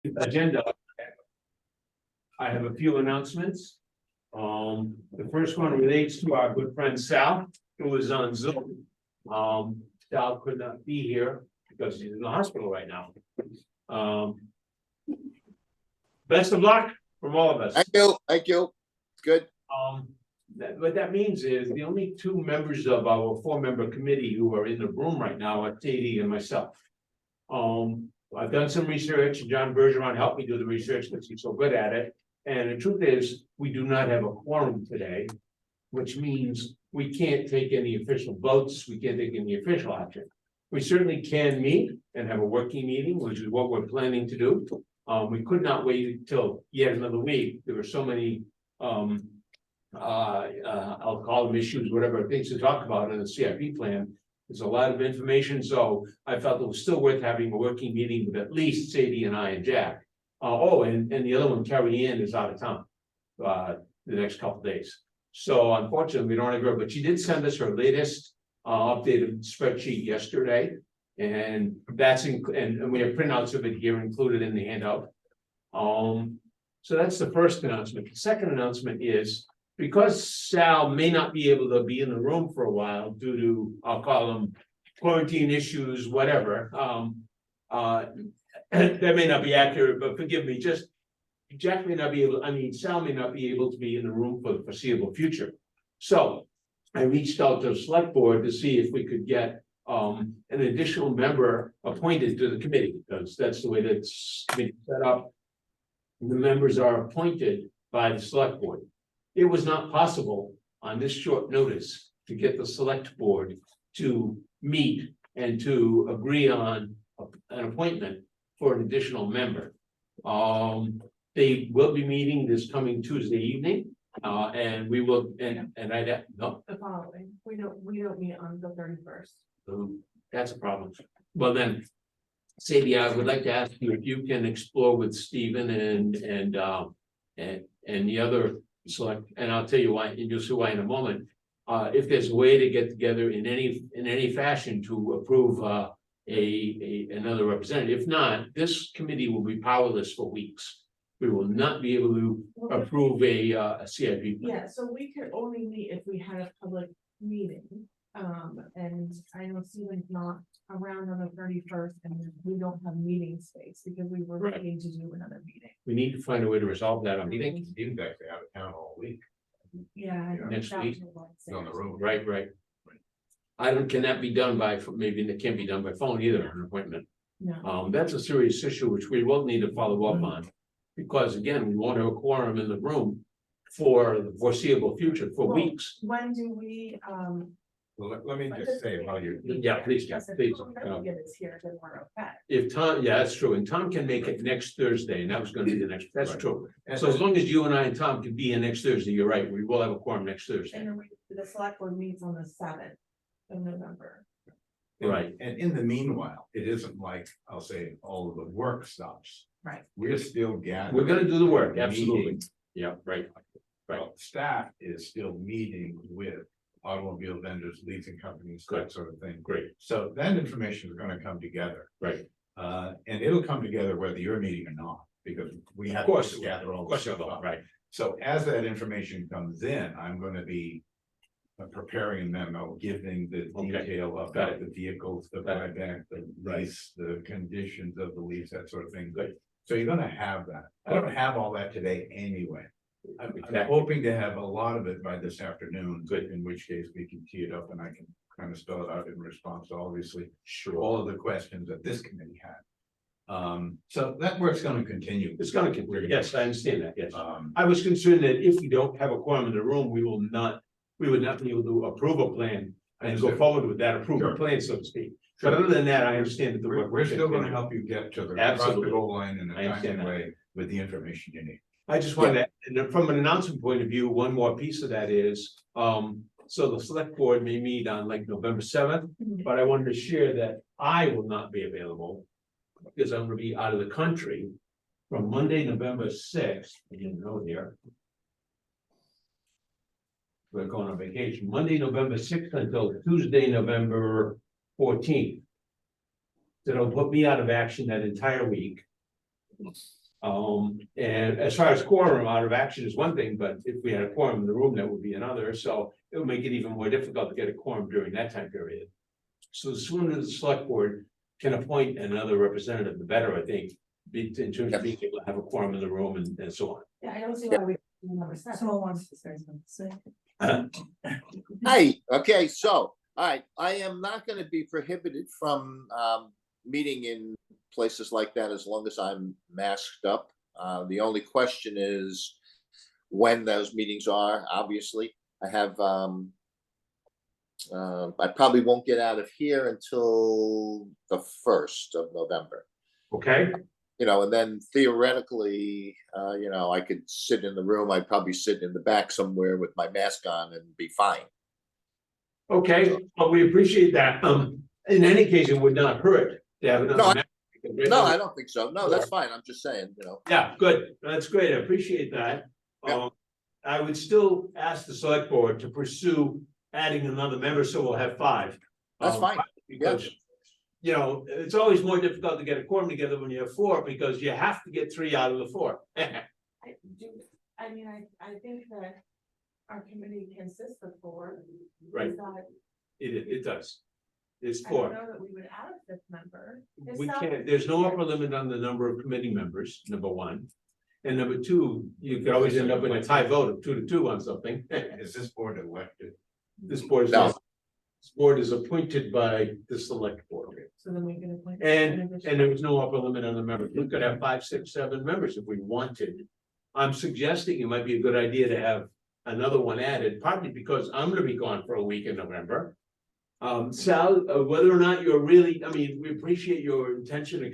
agenda. I have a few announcements. The first one relates to our good friend Sal, who is on Zoom. Sal could not be here because he's in the hospital right now. Best of luck from all of us. Thank you. Good. What that means is the only two members of our 4-member committee who are in the room right now are Katie and myself. I've done some research, and John Bergeron helped me do the research because he's so good at it. And the truth is, we do not have a quorum today, which means we can't take any official votes. We can't take any official action. We certainly can meet and have a working meeting, which is what we're planning to do. We could not wait until yet another week. There were so many, I'll call them issues, whatever, things to talk about in the CIP plan. There's a lot of information, so I felt it was still worth having a working meeting with at least Sadie and I and Jack. And the other one, Carrie Ann, is out of town the next couple of days. So unfortunately, we don't have her, but she did send us her latest updated spreadsheet yesterday. And that's and we have printouts of it here included in the handout. So that's the first announcement. The second announcement is because Sal may not be able to be in the room for a while due to, I'll call them quarantine issues, whatever. That may not be accurate, but forgive me, just Jack may not be able, Sal may not be able to be in the room for the foreseeable future. So I reached out to the select board to see if we could get an additional member appointed to the committee, because that's the way that's set up. The members are appointed by the select board. It was not possible on this short notice to get the select board to meet and to agree on an appointment for an additional member. They will be meeting this coming Tuesday evening, and we will, and I no. The following, we don't meet on the 31st. That's a problem. Well then, Sadie, I would like to ask you if you can explore with Stephen and the other select, and I'll tell you why, and you'll see why in a moment. If there's a way to get together in any fashion to approve another representative. If not, this committee will be powerless for weeks. We will not be able to approve a CIP plan. Yeah, so we could only meet if we had a public meeting. And I know Stephen's not around on the 31st, and we don't have meeting space because we were waiting to do another meeting. We need to find a way to resolve that. I'm thinking He's actually out of town all week. Yeah. Next week. He's on the road. right. Can that be done by, maybe it can't be done by phone either, an appointment. No. That's a serious issue which we will need to follow up on. Because again, we won't have a quorum in the room for the foreseeable future, for weeks. When do we, Well, let me just say while you're. Yeah, please, Jeff, please. Get us here, then we're okay. If Tom, yeah, that's true, and Tom can make it next Thursday, and that was gonna be the next, that's Right. true. So as long as you and I and Tom can be in next Thursday, you're right, we will have a quorum next Thursday. And the select board meets on the 7th of November. Right. And in the meanwhile, it isn't like, I'll say, all of the work stops. Right. We're still gathering. We're gonna do the work, absolutely. meeting. Yeah, right. Right. Well, staff is still meeting with automobile vendors, leasing companies, Good. that sort of thing. Great, So that information is gonna come together. right. And it'll come together whether you're meeting or not, because we have course. to gather all Of the course, stuff you will, up. right. So as that information comes in, I'm gonna be preparing a memo, giving the Okay. detail Got about it. the vehicles, the Got it. buyback, the lease, the conditions of the lease, that sort of thing. Good. So you're gonna have that. I don't have all that today anyway. I'm Exactly. hoping to have a lot of it by this afternoon. Good. In which case we can tee it up and I can kind of spell it out in response to obviously Sure. all of the questions that this committee had. So that work's gonna continue. It's gonna continue, yes, I understand that, yes. Um, I was concerned that if we don't have a quorum in the room, we would not be able to approve a plan and go Understood. forward with that approved Sure. plan, so to speak. But other than that, I understand that the work. we're still gonna help you get to the Absolutely. goal line in a I understand timely that. way with the information you need. I just wanted to, and then from an announcement point of view, one more piece of that is, so the select board may meet on like November 7th. But I wanted to share that I will not be available because I'm gonna be out of the country from Monday, November 6th. I didn't know here. We're going on vacation, Monday, November 6th until Tuesday, November 14th. That'll put me out of action that entire week. And as far as quorum, out of action is one thing, but if we had a quorum in the room, that would be another, so it would make it even more difficult to get a quorum during that time period. So the sooner the select board can appoint another representative, the better, I think, in terms of being able to have a quorum in the room and so on. Yeah, I don't see why we. Someone wants to say something. Hi, okay, so, all right, I am not gonna be prohibited from meeting in places like that as long as I'm masked up. The only question is when those meetings are. Obviously, I have I probably won't get out of here until the 1st of November. Okay, You know, and then theoretically, you know, I could sit in the room. I'd probably sit in the back somewhere with my mask on and be fine. okay, well, we appreciate that. In any case, it would not hurt to have No, another. member, because right No, now- I don't think so. No, that's fine. I'm just saying, you know. Yeah, good. That's great. I appreciate that. Yeah. I would still ask the select board to pursue adding another member, so we'll have 5. That's fine. Because, you know, it's always more difficult to get a quorum together when you have 4, because you have to get 3 out of the 4. I mean, I think that our committee consists of 4. Right. Is that- It does. It's I don't 4. know that we would add a 5th member. We can't, there's no upper limit on the number of committee members, number 1. And number 2, you could always end up in a tie vote of 2-2 on something. Is this board elected? This board is, No. this board is appointed by the select board. So then we can appoint. And there was no upper limit on the members. We could have 5, 6, 7 members if we wanted. I'm suggesting it might be a good idea to have another one added, partly because I'm gonna be gone for a week in November. Sal, whether or not you're really, I mean, we appreciate your intention to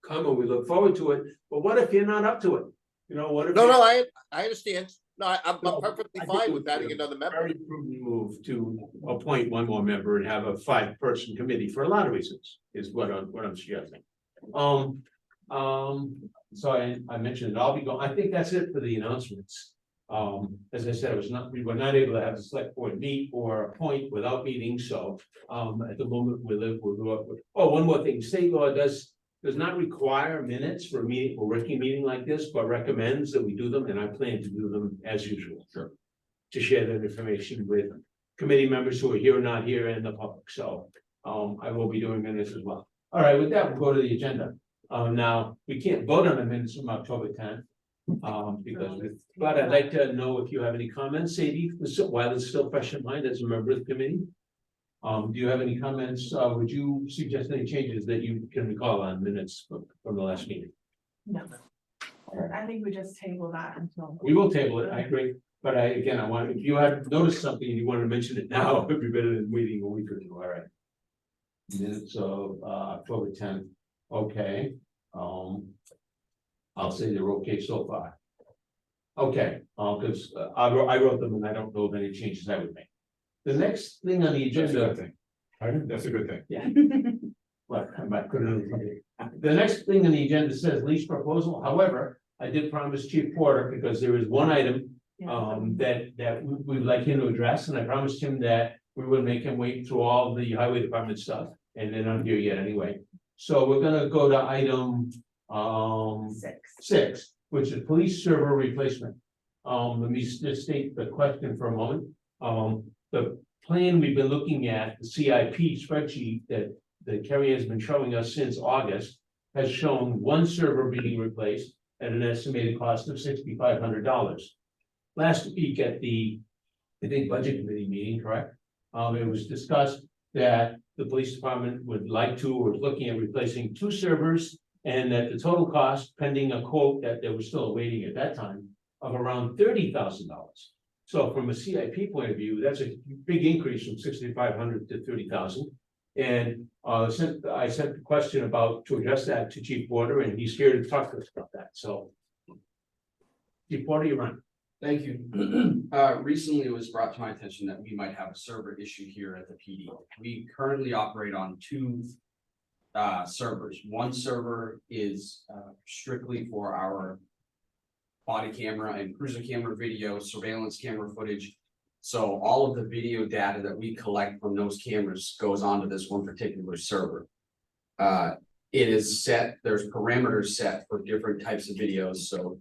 come and we look forward to it, but what if you're not up to it? You know, what if? No, I understand. No, I'm No, perfectly I think fine it with would be adding a another member. Very prudent move to appoint one more member and have a 5-person committee for a lot of reasons, is what I'm suggesting. So I mentioned it, I'll be going, I think that's it for the announcements. As I said, we were not able to have the select board meet or appoint without meeting, so, at the moment, we'll go up with, one more thing, state law does not require minutes for a meeting, a working meeting like this, but recommends that we do them, and I plan to do them as usual. Sure. To share that information with committee members who are here or not here and the public, so, I will be doing minutes as well. All right, with that, we'll go to the agenda. Now, we can't vote on the minutes from October 10th. But I'd like to know if you have any comments, Sadie, while it's still fresh in mind as a member of the committee. Do you have any comments? Would you suggest any changes that you can recall on minutes from the last meeting? No. I think we just table that until. We will table it, I agree, but if you had noticed something and you wanted to mention it now, it would be better than waiting a week or 2, all right? Minutes of October 10th, okay, I'll say they're okay so far. Okay, because I wrote them and I don't know of any changes I would make. The next thing on the That's a good agenda. thing. Pardon? That's a good thing. Yeah. Well, I might put it on something. The next thing on the agenda says lease proposal, however, I did promise Chief Porter, because there is one item that we would like him to address, and I promised him that we would make him wait through all the highway department stuff, and they're not here yet anyway. So we're gonna go to item 6, which is police server replacement. Let me just state the question for a moment. The plan we've been looking at, the CIP spreadsheet that Kerry has been showing us since August, has shown one server being replaced at an estimated cost of $6,500. Last week at the, I think, budget committee meeting, correct? It was discussed that the police department would like to, or is looking at replacing 2 servers, and that the total cost, pending a quote that they were still awaiting at that time, of around $30,000. So from a CIP point of view, that's a big increase from 6,500 to 30,000. And I sent the question to address that to Chief Porter, and he's here to talk to us about that. So, Chief Porter, you're on. Thank you. Recently, it was brought to my attention that we might have a server issue here at the PD. We currently operate on 2 servers. One server is strictly for our body camera and cruiser camera video, surveillance camera footage. So all of the video data that we collect from those cameras goes onto this one particular server. It is set, there's parameters set for different types of videos, so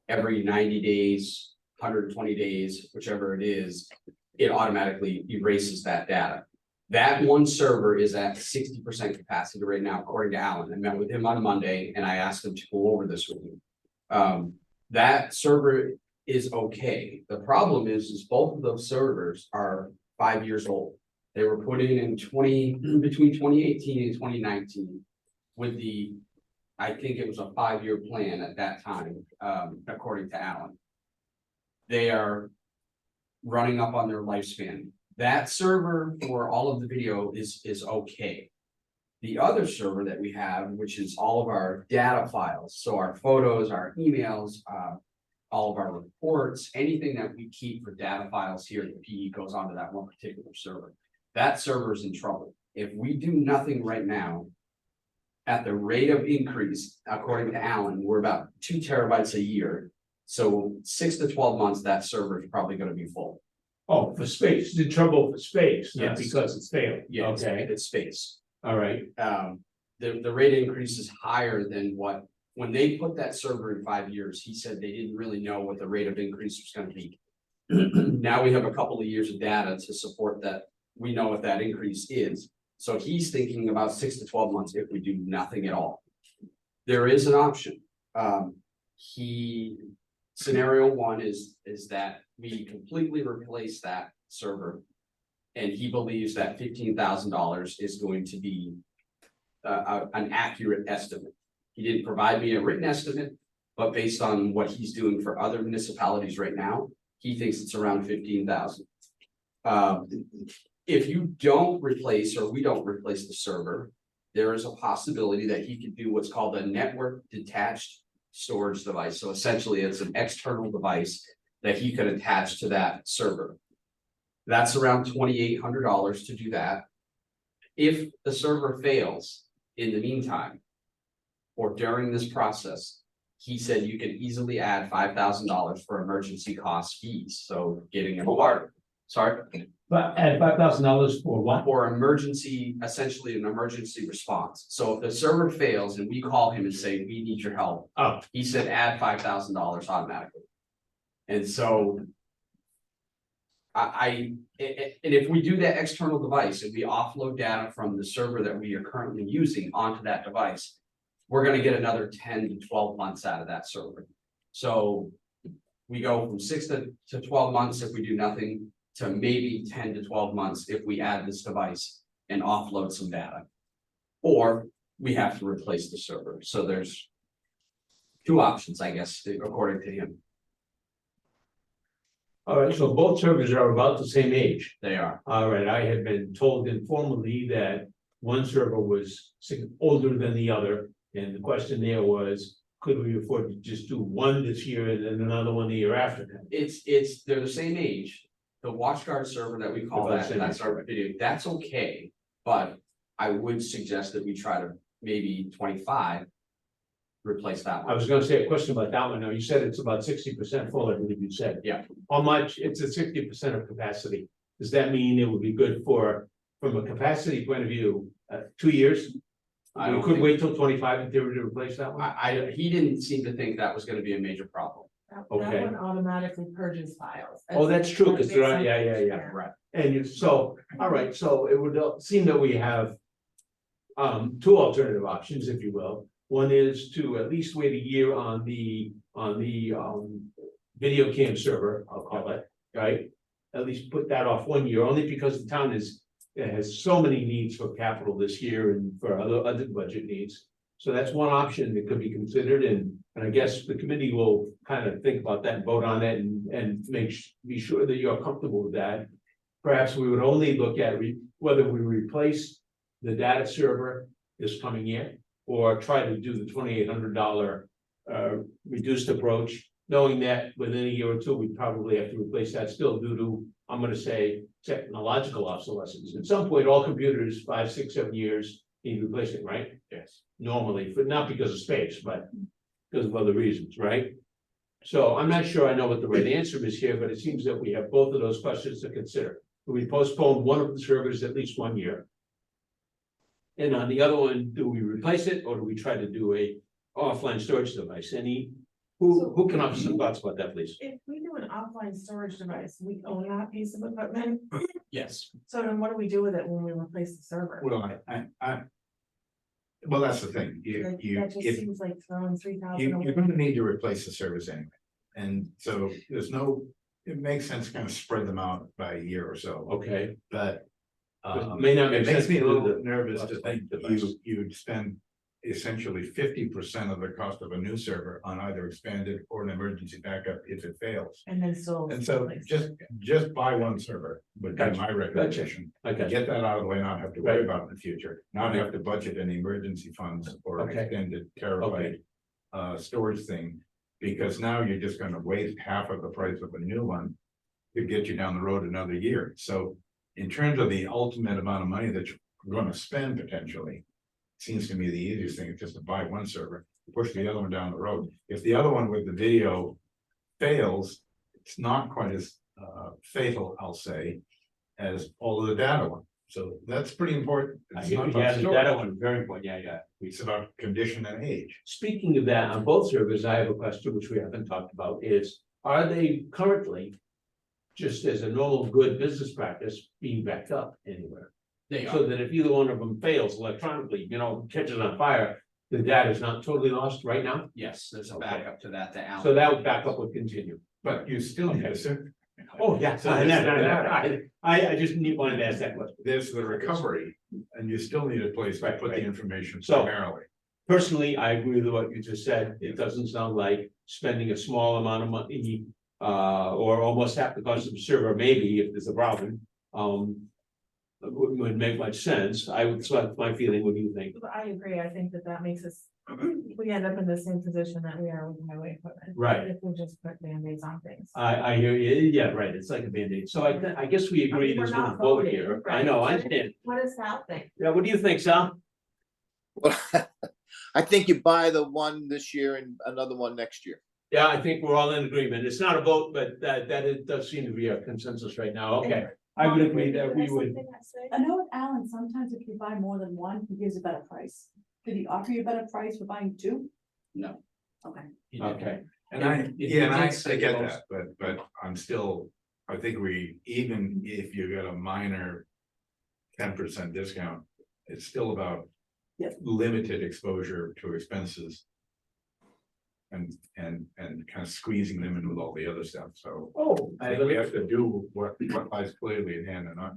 every 90 days, 120 days, whichever it is, it automatically erases that data. That one server is at 60% capacity right now, according to Alan. I met with him on Monday and I asked him to go over this with me. That server is okay. The problem is both of those servers are 5 years old. They were put in between 2018 and 2019 with I think it was a 5-year plan at that time, according to Alan. They are running up on their lifespan. That server for all of the video is okay. The other server that we have, which is all of our data files, so our photos, our emails, all of our reports, anything that we keep for data files here at the PE goes onto that one particular server. That server is in trouble. If we do nothing right now, at the rate of increase, according to Alan, we're about 2 terabytes a year. So 6 to 12 months, that server is probably going to be full. Oh, for space, the trouble for space, not Yes. because it's failed. Yeah, Okay, it's space. all right, The rate increase is higher than what, when they put that server in 5 years, he said they didn't really know what the rate of increase was gonna be. Now we have a couple of years of data to support that, we know what that increase is. So he's thinking about 6 to 12 months if we do nothing at all. There is an option. Scenario one is that we completely replace that server. And he believes that $15,000 is going to be an accurate estimate. He didn't provide me a written estimate, but based on what he's doing for other municipalities right now, he thinks it's around 15,000. If you don't replace, or we don't replace the server, there is a possibility that he could do what's called a network detached storage device. So essentially it's an external device that he could attach to that server. That's around $2,800 to do that. If the server fails in the meantime, or during this process, he said you can easily add $5,000 for emergency cost fees. So getting a water, sorry, but at $5,000 for what? or emergency, essentially an emergency response. So if the server fails and we call him and say, we need your help, Oh, he said add $5,000 automatically. And so and if we do that external device and we offload data from the server that we are currently using onto that device, we're gonna get another 10 to 12 months out of that server. So we go from 6 to 12 months if we do nothing, to maybe 10 to 12 months if we add this device and offload some data. Or we have to replace the server. So there's 2 options, I guess, according to him. all right, so both servers are about the same age. They are. All right, I had been told informally that one server was older than the other. And the question there was, could we afford to just do one this year and then another one the year after that? They're the same age. The WatchGuard server that we call About the same that's our video, that's okay. But I would suggest that we try to maybe 25. Replace that I one. was gonna say a question about that one. Now, you said it's about 60% full, I believe you said. Yeah. How much? It's at 60% of capacity. Does that mean it would be good for, from a capacity point of view, 2 years? I We don't could think- wait till 25 in theory to replace that one? He didn't seem to think that was gonna be a major problem. That Okay. one automatically purges files. Oh, that's true, because Based on- yeah. Right. And so, all right, so it would seem that we have 2 alternative options, if you will. One is to at least wait a year on the video cam server, I'll call it, right? At least put that off 1 year, only because the town has so many needs for capital this year and for other budget needs. So that's one option that could be considered, and I guess the committee will kind of think about that and vote on it and be sure that you're comfortable with that. Perhaps we would only look at whether we replace the data server this coming year, or try to do the $2,800 reduced approach, knowing that within a year or 2, we probably have to replace that still due to, I'm gonna say, technological obsolescence. At some point, all computers, 5, 6, 7 years, need replacing, right? Yes. Normally, but not because of space, but because of other reasons, right? So I'm not sure I know what the right answer is here, but it seems that we have both of those questions to consider. We postpone one of the servers at least 1 year. And on the other one, do we replace it or do we try to do a offline storage device? Who can offer some thoughts about that, please? If we do an offline storage device, we own that piece of equipment, Yes, so then what do we do with it when we replace the server? Well, well, that's the thing, That just if, seems like throwing 3,000 you're away. gonna need to replace the service anyway. And so there's no, it makes sense to kind of spread them out by a year or so, Okay, but. It may not make It makes sense me a to do little the nervous to think that device. you'd spend essentially 50% of the cost of a new server on either expanded or an emergency backup if it fails. And then still. And so replace just, it. just buy one server would be Gotcha, my recommendation. okay, Get that out of the way, not have to worry Right. about it in the future, not have to budget any emergency funds or Okay. extended terabyte. Storage thing, because now you're just gonna waste half of the price of a new one. To get you down the road another year, so in terms of the ultimate amount of money that you're gonna spend potentially. Seems to me the easiest thing is just to buy one server, push the other one down the road, if the other one with the video. Fails, it's not quite as fatal, I'll say, as all of the data one, so that's pretty important. It's not about yeah, the storage. data one, is very important, yeah. It's about condition and age. Speaking of that, on both servers, I have a question which we haven't talked about is, are they currently? Just as a normal good business practice, being backed up anywhere, they are. so that if either one of them fails electronically, catches on fire. The data is not totally lost right now, Yes, there's a Okay. backup to that, the Allen. so that backup would continue. But you still need a server. Oh, yeah, So I just wanted to ask that question. There's the recovery, and you still need a place to Right, put the right. information So- primarily. Personally, I agree with what you just said. It doesn't sound like spending a small amount of money. Or almost half the cost of a server, maybe if there's a problem. Would make much sense. So that's my feeling. What do you think? But I agree, I think that makes us, we end up in the same position that we are with highway equipment. Right. If we just put Band-Aids on things. I hear you. Yeah, right. It's like a Band-Aid. So I guess we agree We're there's not no vote voting, here. I right? know, I understand. What does Sal think? Yeah, what do you think, Sal? Well, I think you buy the one this year and another one next year. Yeah, I think we're all in agreement. It's not a vote, but that it does seem to be a consensus right now. Okay. I would agree that we would. I know with Alan, sometimes if you buy more than one, he gives a better price. Did he offer you a better price for buying two? No. Okay. he didn't. Okay, And I, If you yeah, and I did say get most- that, but I'm still, I think even if you get a minor 10% discount, it's still about Yes. limited exposure to expenses. And kind of squeezing them in with all the other stuff, so oh, I think we have to do what lies clearly in hand and not.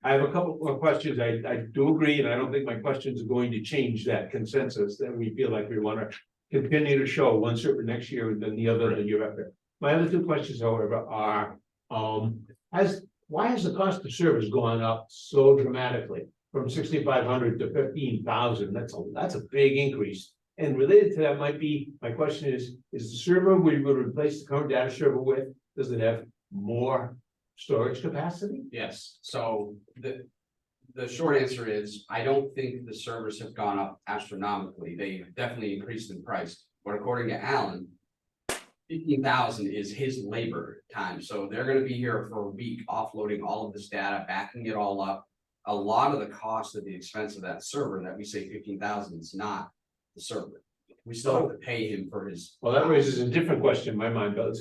I have a couple more questions. I do agree, and I don't think my questions are going to change that consensus that we feel like we want to continue to show one server next year and then the other the year after. My other two questions, however, are, why has the cost of service gone up so dramatically from 6,500 to 15,000? That's a big increase. And related to that might be, my question is the server we would replace the current data server with, does it have more storage capacity? Yes, so the short answer is, I don't think the servers have gone up astronomically. They definitely increased in price. But according to Alan, 15,000 is his labor time. So they're gonna be here for a week offloading all of this data, backing it all up. A lot of the cost of the expense of that server that we say 15,000 is not the server. We still have to pay him for his. Well, that raises a different question in my mind, but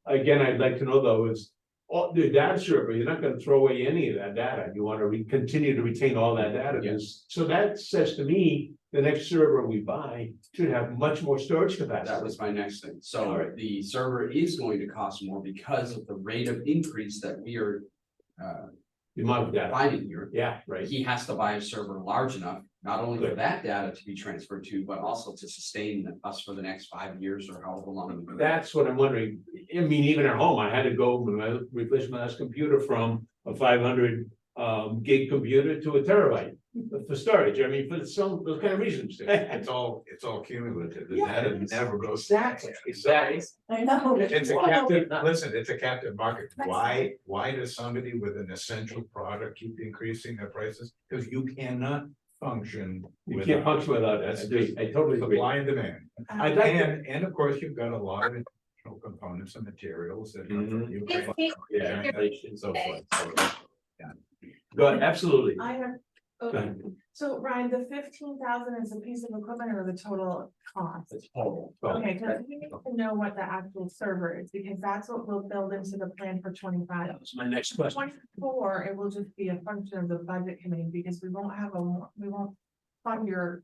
again, I'd like to know though, is all the data server, you're not gonna throw away any of that data. You wanna continue to retain all that data. Yes. So that says to me, the next server we buy should have much more storage capacity. That was my next thing. All So right. the server is going to cost more because of the rate of increase that we are The amount of data. finding here. Yeah, right. He has to buy a server large enough, not only for Good. that data to be transferred to, but also to sustain us for the next 5 years or however long. That's what I'm wondering. I mean, even at home, I had to go when I replaced my last computer from a 500 gig computer to a terabyte for storage. I mean, for those kind of reasons. It's all cumulative, the Yeah, data it is. never goes. Exactly. I know. It's a captive, listen, it's a captive market. Why does somebody with an essential product keep increasing their prices? Because you cannot function. You without can't function without that. I agree. I totally agree. Supply and demand. I'd like to, And of course, you've got a lot of additional components and materials that come from Ukraine. yeah, And so forth. So, go ahead, absolutely. I have Okay, so Ryan, the 15,000 is a piece of equipment or the total cost? It's total. Okay, because we need to know what the actual server is, because that's what we'll build into the plan for 25. That was my next question. 24, it will just be a function of the budget committee, because we won't fund your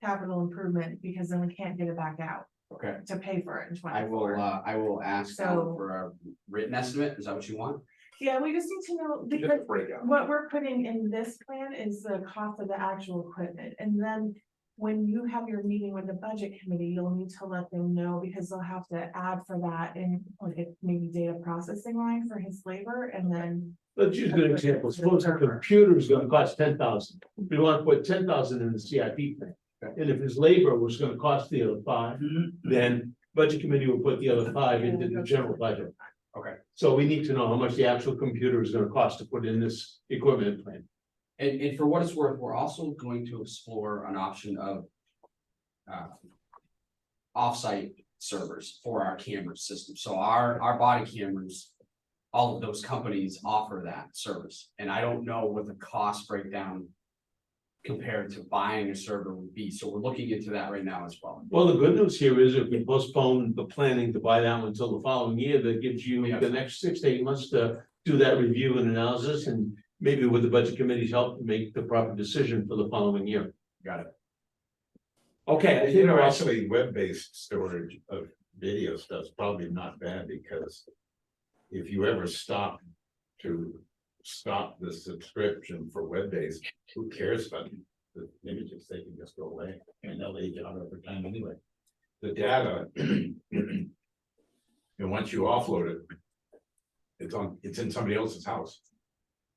capital improvement, because then we can't get it back out Okay. to pay for it in I 24. will ask So- Alan for a written estimate. Is that what you want? Yeah, we just need to know, because what we're putting in this plan is the cost of the actual equipment, and then when you have your meeting with the budget committee, you'll need to let them know, because they'll have to add for that in, like, maybe data processing line for his labor, and then. Let's use a good example. Suppose a computer is gonna cost 10,000. We want to put 10,000 in the CIP thing. And if his labor was gonna cost the other 5, then budget committee will put the other 5 into the general budget. Okay. So we need to know how much the actual computer is gonna cost to put in this equipment plan. And for what it's worth, we're also going to explore an option of offsite servers for our camera system. So our body cameras, all of those companies offer that service. And I don't know what the cost breakdown compared to buying a server would be. So we're looking into that right now as well. Well, the good news here is if we postpone the planning to buy that one until the following year, that gives you the next 6 to 8 months to do that review and analysis, and maybe with the budget committee's help, make the proper decision for the following year. Got it. Okay, I You think know, we're actually, web-based storage of video stuff's probably not bad, because if you ever stop the subscription for web-based, who cares about the images? They can just go away, and they'll age out over time anyway. The data, and once you offload it, it's in somebody else's house.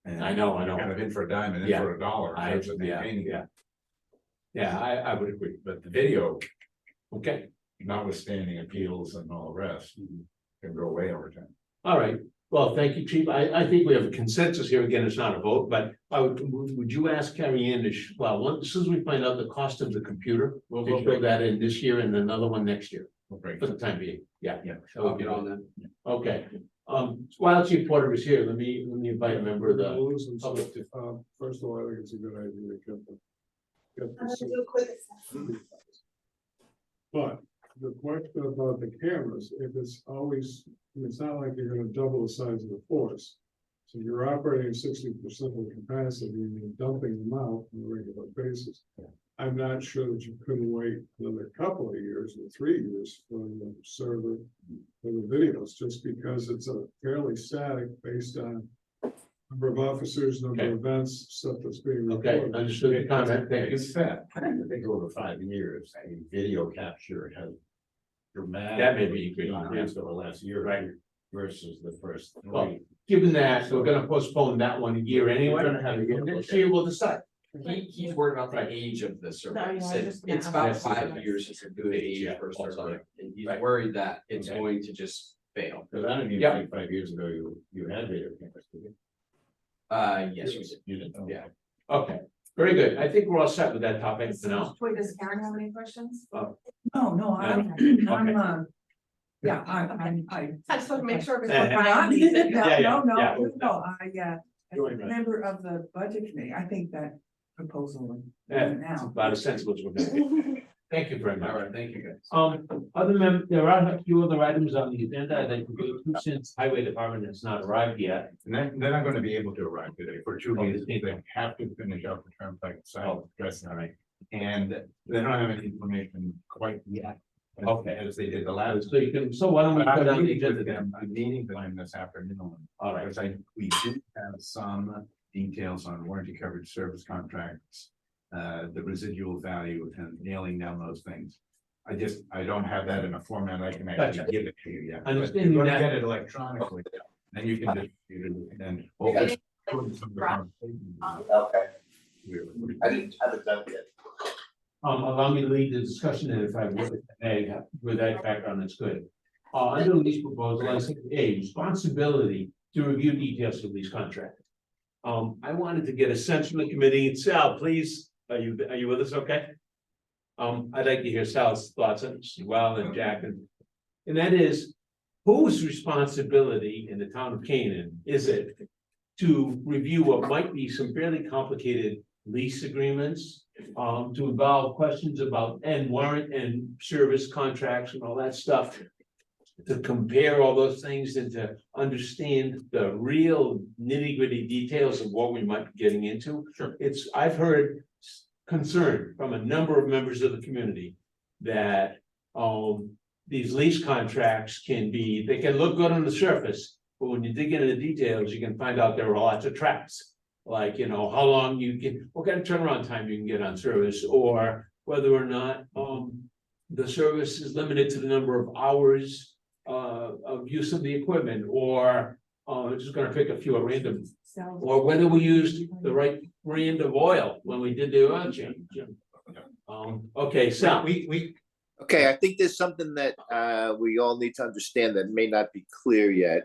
And I know. kind of in for a dime and in Yeah. for a dollar. in terms of maintaining it. Yeah, I would agree. But the video, Okay, notwithstanding appeals and all the rest, can go away over time. all right. Well, thank you, Chief. I think we have a consensus here. Again, it's not a vote, but would you ask Carrie Ann as soon as we find out the cost of the computer, we'll build that in this year and another one next year Right. for the time being. Yeah. Yeah. That would I'll be get on that. Okay, while Chief Porter is here, let me invite a member of the public to. First of all, I think it's a good idea to get the. But the question about the cameras, if it's always, it's not like you're gonna double the size of the force. So you're operating 60% of the capacity and you're dumping them out on a regular basis. I'm not sure that you couldn't wait another couple of years or 3 years for the server for the videos, just because it's a fairly static based on number of officers, number of events, stuff that's being Okay, recorded. understood your comment. Thank you. It's that, I think over 5 years, a video capture has dramatically. That may be good, increased over the last year. Right. Versus the first Well, 3. Given that, we're gonna postpone that one a year anyway. We're gonna have a year. Next year we'll decide. He's worried about the age of the server. No, He yeah, I said just- it's yeah. about That's- 5 years is a good age Yeah, for a also, server. And he's right. worried that it's Okay. going to just fail. Cause I don't even Yeah. think 5 years ago you had video cameras, did you? Yes, we did. You didn't. Yeah. Okay, very good. I think we're all set with that topic for now. Wait, does Karen have any questions? No, I'm, yeah, I just want to make sure. Eh. before No, Brian leaves it. Yeah, yeah, no, yeah. as a member of the budget committee, I think that proposal Yeah, now. About as sensible as we're gonna be. Thank you very All much. right, thank you guys. Other than, there are a few other items on the agenda. I think since Highway Department has not arrived yet. And they're not gonna be able to arrive today for 2 reasons. They have to finish up the turnpike side dressing, all right? And they don't have any information quite yet. Okay. As they did the last. So you can, so why don't we But put on I'm the meeting agenda with then? them, I'm meeting with them this afternoon. All right. Because we do have some details on warranty coverage service contracts. The residual value and nailing down those things. I don't have that in a format I can actually Gotcha. give it to you yet. But Understanding you're gonna that- get it electronically, then you can just, and. Okay. Okay, I haven't done it yet. Allow me to lead the discussion, and if I would, with that background, that's good. Under lease proposal, I think A, responsibility to review details of these contracts. I wanted to get a sense from the committee. Sal, please, are you with us, okay? I'd like to hear Sal's thoughts on this, well, and Jack, and that is, whose responsibility in the town of Canaan is it to review what might be some fairly complicated lease agreements. To involve questions about and warrant and service contracts and all that stuff. To compare all those things and to understand the real nitty gritty details of what we might be getting into. Sure. I've heard concern from a number of members of the community that, these lease contracts they can look good on the surface, but when you dig into the details, you can find out there are lots of traps. Like, how long what kind of turnaround time you can get on service, or whether or not, the service is limited to the number of hours of use of the equipment, or just gonna pick a few at random, So. or whether we used the right brand of oil when we did the oil change. Okay, so Okay, I think there's something that we all need to understand that may not be clear yet.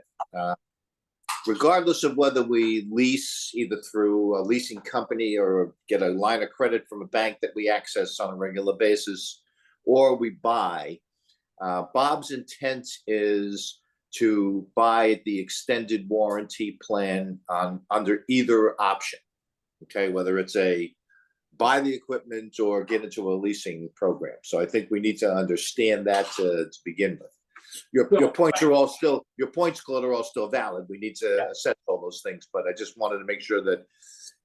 Regardless of whether we lease either through a leasing company or get a line of credit from a bank that we access on a regular basis, or we buy, Bob's intent is to buy the extended warranty plan under either option. Okay, whether it's buy the equipment or get into a leasing program. So I think we need to understand that to begin with. Your points, Claude, are all still valid. We need to assess all those things, but I just wanted to make sure that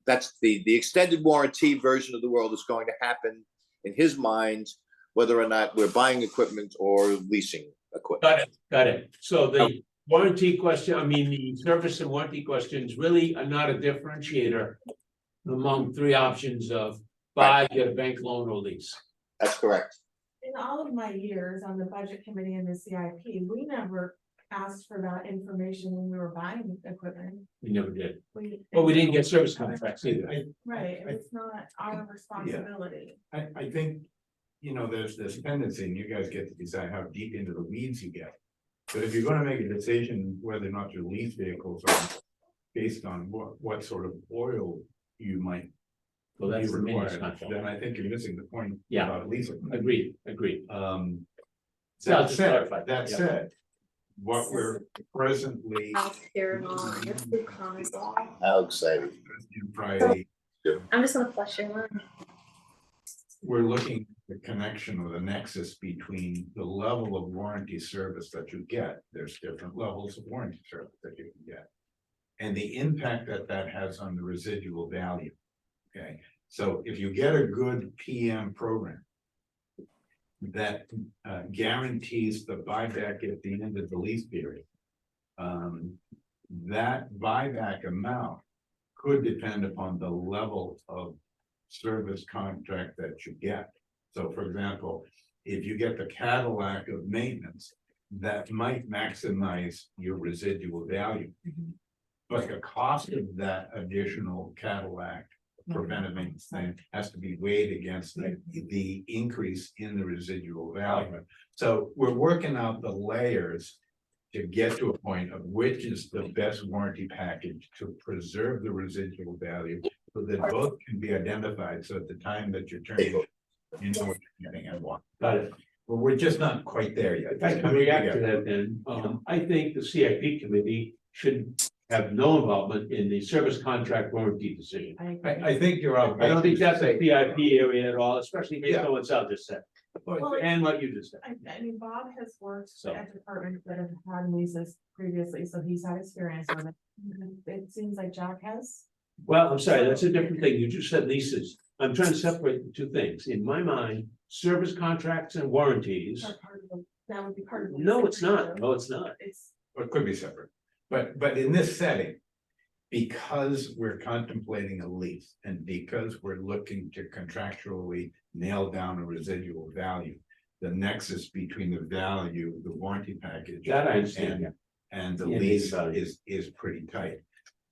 that's the extended warranty version of the world is going to happen in his mind, whether or not we're buying equipment or leasing equipment. got it. So the warranty question, the service and warranty questions really are not a differentiator among three options of buy, get a bank loan, or lease. That's correct. In all of my years on the budget committee and the CIP, we never asked for that information when we were buying equipment. We never did. But we didn't get service contracts either. Right, it's not our responsibility. I think, there's this tendency, and you guys get to decide how deep into the weeds you get. But if you're gonna make a decision whether or not your lease vehicles are based on what sort of oil you might Well, that's the maintenance required, contract. then I think you're missing the point Yeah. about leasing. Agreed. So That just clarify. that Yeah. said, what we're presently How exciting. in Friday, I'm just gonna flush your line. we're looking at the connection or the nexus between the level of warranty service that you get. There's different levels of warranty service that you can get. And the impact that has on the residual value. Okay, so if you get a good PM program that guarantees the buyback at the end of the lease period, that buyback amount could depend upon the level of service contract that you get. So for example, if you get the Cadillac of maintenance, that might maximize your residual value. But the cost of that additional Cadillac preventive maintenance thing has to be weighed against the increase in the residual value. So we're working out the layers to get to a point of which is the best warranty package to preserve the residual value, so that both can be identified. So at the time that you're turning, you know what you're getting and what. Got it. But we're just not quite there yet. If I can react to that then, I think the CIP committee should have no involvement in the service contract warranty decision. I think you're out. I don't think that's a CIP area at all, especially based on what Sal just said. Well, And what you just said. Bob has worked So. at departments that have had leases previously, so he's had experience with it. It seems like Jack has. Well, I'm sorry, that's a different thing. You just said leases. I'm trying to separate the two things. In my mind, service contracts and warranties. That would be part of. the No, lease it's not. agreement. No, it's not. It's, It could be separate, but in this setting, because we're contemplating a lease and because we're looking to contractually nail down a residual value. The nexus between the value, the warranty package. That I understand, yeah. And the Yeah, lease value. is pretty tight.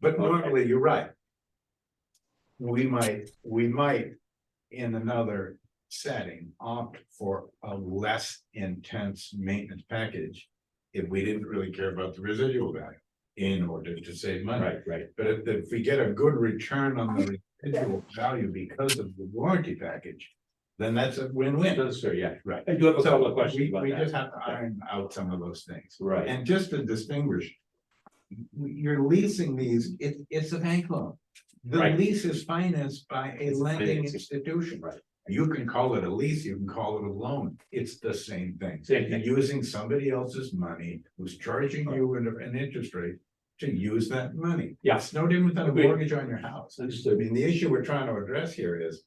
But normally, you're right. We might, in another setting, opt for a less intense maintenance package. If we didn't really care about the residual value in order to save money. Right. But if we get a good return on the residual value because of the warranty package, then that's a win-win. That's fair, yeah. Right. I do have a couple of questions We about that. just have to iron out some of those things. Right. And just to distinguish, you're leasing these, it's a bank loan. The Right. lease is financed by a It's lending financing. institution. Right. You can call it a lease, you can call it a loan, it's the same thing. Same thing. You're using somebody else's money who's charging you an interest rate to use that money. Yeah. It's no different than a Agreed. mortgage on your house. I Understood. mean, the issue we're trying to address here is.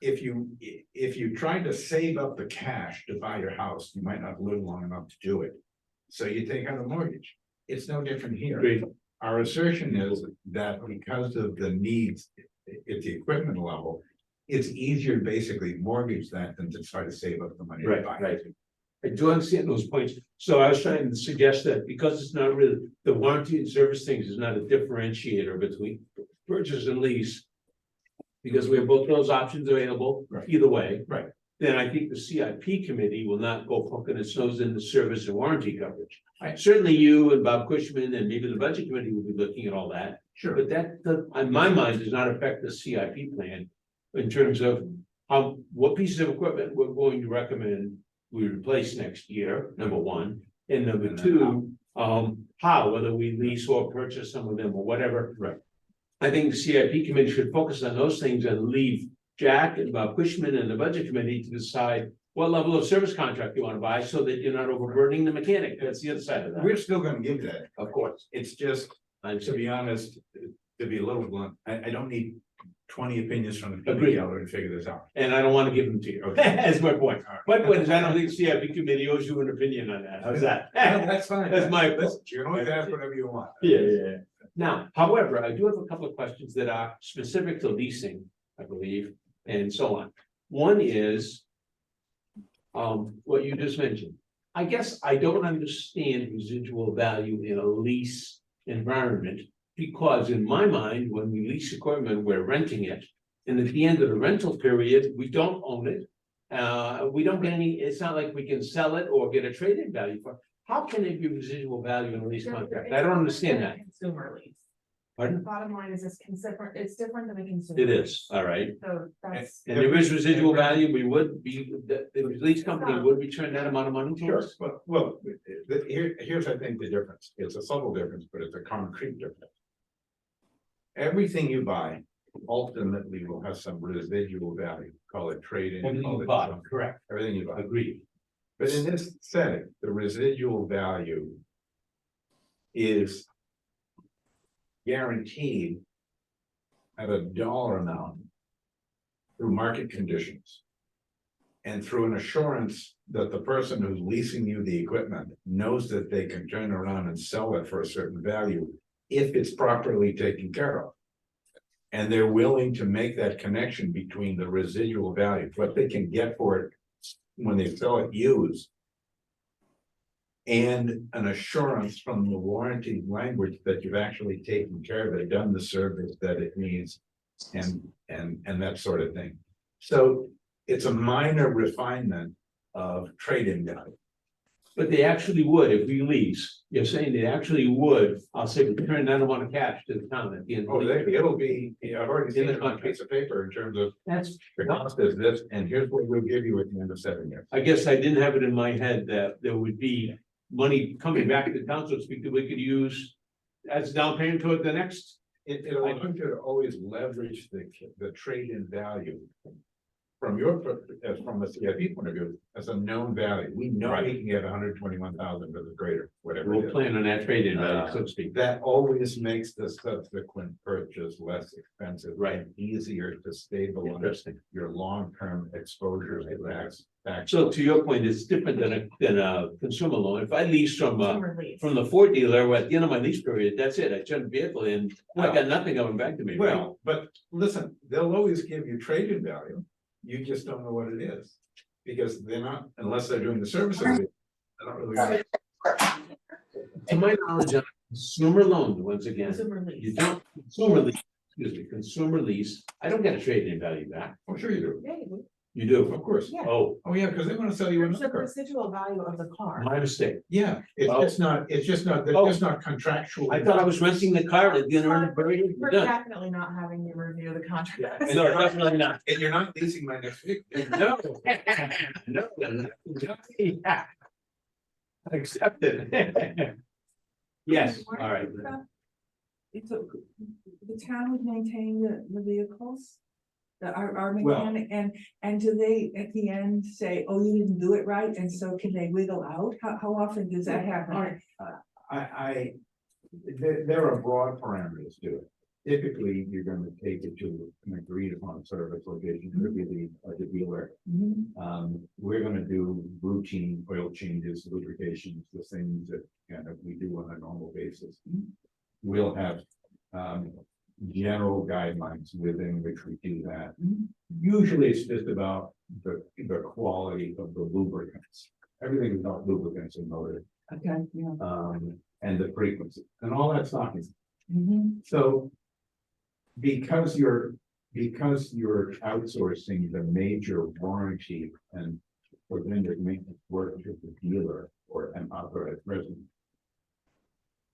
If you try to save up the cash to buy your house, you might not live long enough to do it. So you take out a mortgage. It's no different here. Agreed. Our assertion is that because of the needs at the equipment level, it's easier to basically mortgage that than to try to save up the money to Right, buy right. it. I do understand those points. So I was trying to suggest that because it's not really, the warranty and service things is not a differentiator between purchase and lease. Because we have both those options available Right. either way. Right. Then I think the CIP committee will not go poking its nose in the service and warranty coverage. Right. Certainly you and Bob Cushman and maybe the budget committee will be looking at all that. Sure. But that, in my mind, does not affect the CIP plan in terms of what pieces of equipment we're going to recommend we replace next year, number one. And number And then two, how, whether we lease or purchase some of them or whatever. Right. I think the CIP committee should focus on those things and leave Jack and Bob Cushman and the budget committee to decide what level of service contract you want to buy so that you're not overburdening the mechanic. That's the other side of that. We're still gonna give you that. Of course. It's just, I'm to sorry. be honest, to be a little blunt, I don't need 20 opinions from the Agreed. committee out to figure this out. And I don't want to give them to you. That's my point. My point is, I don't think CIP committee owes you an opinion on that. How's that? That's fine. That's my- Listen, you can always ask whatever you want. Yeah. Now, however, I do have a couple of questions that are specific to leasing, I believe, and so on. One is what you just mentioned. I guess I don't understand residual value in a lease environment. Because in my mind, when we lease equipment, we're renting it. And at the end of the rental period, we don't own it. We don't get any, it's not like we can sell it or get a trade-in value for it. How can it be residual value in a lease contract? I don't understand that. Consumer lease. Pardon? Bottom line is it's different than a consumer. It lease. is, all right. So that's. And there is residual value, we would be, the lease company would return that amount of money to Sure, us. well, here's, I think, the difference. It's a subtle difference, but it's a concrete difference. Everything you buy ultimately will have some residual value, call it trade-in. Everything call you it buy, something. correct, Everything you buy. agreed. But in this setting, the residual value is guaranteed at a dollar amount through market conditions. And through an assurance that the person who's leasing you the equipment knows that they can turn around and sell it for a certain value if it's properly taken care of. And they're willing to make that connection between the residual value, what they can get for it when they sell it used, and an assurance from the warranty language that you've actually taken care of it, done the service that it needs, and that sort of thing. So it's a minor refinement of trade-in value. But they actually would, if we lease, you're saying they actually would, I'll say, return that amount of cash to the town at the end. of Oh, the lease. it'll be, I've already seen In the it on a contract. piece of paper in terms of That's, the cost is this, and here's what we'll give you at the end of 7 years. I guess I didn't have it in my head that there would be money coming back to the town, so to speak, that we could use as down payment toward the next. It allows you to always leverage the trade-in value. From from a CIP point of view, as a known value, we know we can get 121,000 or the greater, whatever it We'll is. plan on that trade-in value, so to speak. That always makes the subsequent purchase less expensive. Right. And easier to stabilize Interesting. your long-term exposure to tax. So to your point, it's different than a consumer loan. If I lease from Consumer lease. the Ford dealer, well, at the end of my lease period, that's it. I turn the vehicle in, I got nothing coming back to me. right? Well, but listen, they'll always give you trade-in value. You just don't know what it is. Because they're not, unless they're doing the services. They're not really gonna- To my knowledge, on a consumer loan, once again, Consumer you lease. don't, consumer lease, I don't get a trade-in value back. Oh, sure you do. Yeah, you would. You do? Of course. Yeah. Oh, Oh, yeah, because they want to sell you There's another the car. residual value of the car. my mistake. Yeah, it's Oh. just not, they're Oh. just not contractual. I thought I was renting the car at the end of the period. We're Done. definitely not having you review the contract. No, definitely not. And you're not leasing my next vehicle. No. No. Yeah. Accepted. Yes, all right. it's the town would maintain the vehicles? Our Well- mechanic, and do they at the end say, oh, you didn't do it right, and so can they wiggle out? How often does that happen? There are broad parameters to it. Typically, you're gonna take it to an agreed upon service location, could be the dealer. Mhm. We're gonna do routine oil changes, lubrications, the things that kind of we do on a normal basis. We'll have, general guidelines within which we do that. Usually it's just about the quality of the lubricants. Everything is about lubricants and motor, Okay, yeah. and the frequency, and all that's not. Mhm. So because you're outsourcing the major warranty and preventive maintenance work to the dealer or an authorized resident,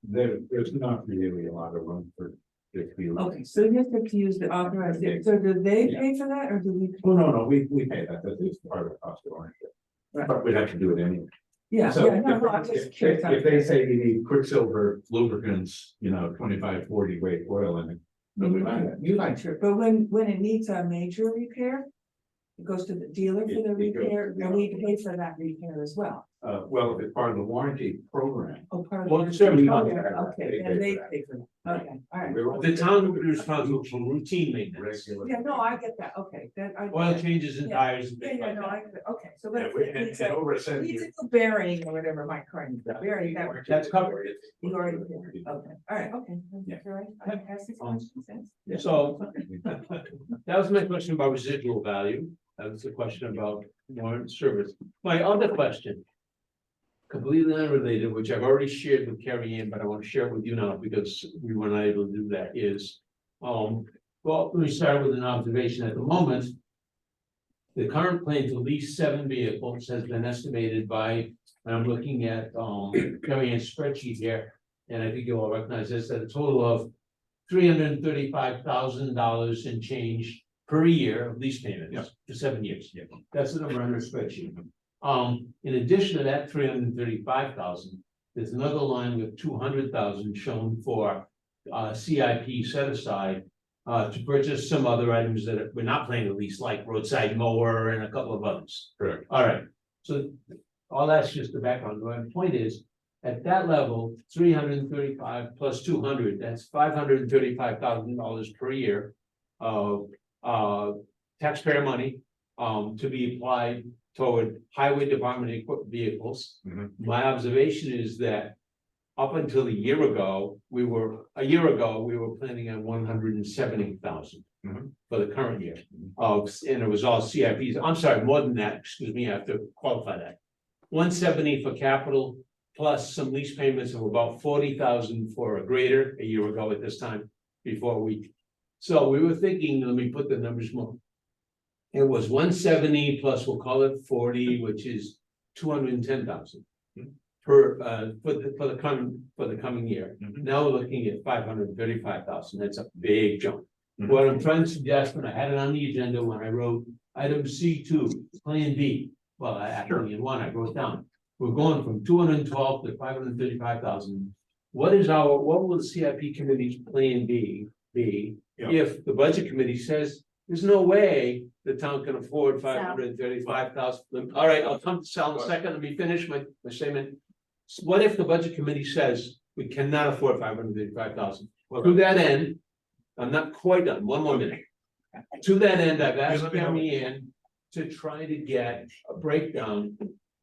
there's not really a lot of room for this dealer. Okay, so you have to use the authorized, so do they pay for that, or do we? Oh, no, we pay that, that is part of the cost of ownership, Right. but we'd have to do it anyway. Yeah, So yeah, no, I'm just curious. if they say you need Quicksilver lubricants, 25, 40 weight oil in it. they'll be buying it. You like sure, but when it needs a major repair, it goes to the dealer for the It goes- repair, and we pay for that repair as well. Well, it's part of the warranty program. Oh, part of Well, the- certainly okay, not. okay, and they pay for that, okay, all right. The town would be responsible for routine maintenance, Regular. Yeah, no, I get that, okay, that I. oil changes and Yeah. tires. and Yeah, things yeah, like no, that. I, get it. Okay, so Yeah, but we- it and needs over a a, 7 needs year. a bearing or whatever my car needs, a bearing, that, That's covered. you already did, okay, all right, okay. Yeah. All right, I asked this question since. So that was my question about residual value. That was the question about warrant service. My other question, completely unrelated, which I've already shared with Carrie Ann, but I want to share it with you now because we were not able to do that is, well, let me start with an observation. At the moment, the current plan to lease 7 vehicles has been estimated by, and I'm looking at, Carrie Ann's spreadsheet here, and I think you all recognize this, at a total of $335,000 in change per year of lease Yeah. payments for 7 years. Yeah. That's the number on our spreadsheet. In addition to that 335,000, there's another line with 200,000 shown for CIP set aside to purchase some other items that we're not planning to lease, like roadside mower and a couple of others. Correct. All right, so all that's just the background. My point is, at that level, 335 plus 200, that's $535,000 per year of taxpayer money to be applied toward highway department equipped vehicles. Mhm. My observation is that up until a year ago, we were planning on 170,000 Mhm. for the current year. And it was all CIPs. I'm sorry, more than that, excuse me, I have to qualify that. 170 for capital, plus some lease payments of about 40,000 for a grader a year ago at this time, before we. So we were thinking, let me put the numbers more. It was 170 plus, we'll call it 40, which is 210,000. For the coming year. Mhm. Now we're looking at 535,000. That's a big jump. Mhm. What I'm trying to suggest, when I had it on the agenda, when I wrote item C2, Plan B. Well, I actually in one, I wrote down. We're going from 212 to 535,000. What will the CIP committee's plan B be? Yeah. If the budget committee says, there's no way the town can afford 535,000. All right, I'll come to Sal in a second. Let me finish my statement. What if the budget committee says we cannot afford 535,000? Well, to that end, I'm not quite done. One more minute. To that end, I've asked let me know. Carrie Ann to try to get a breakdown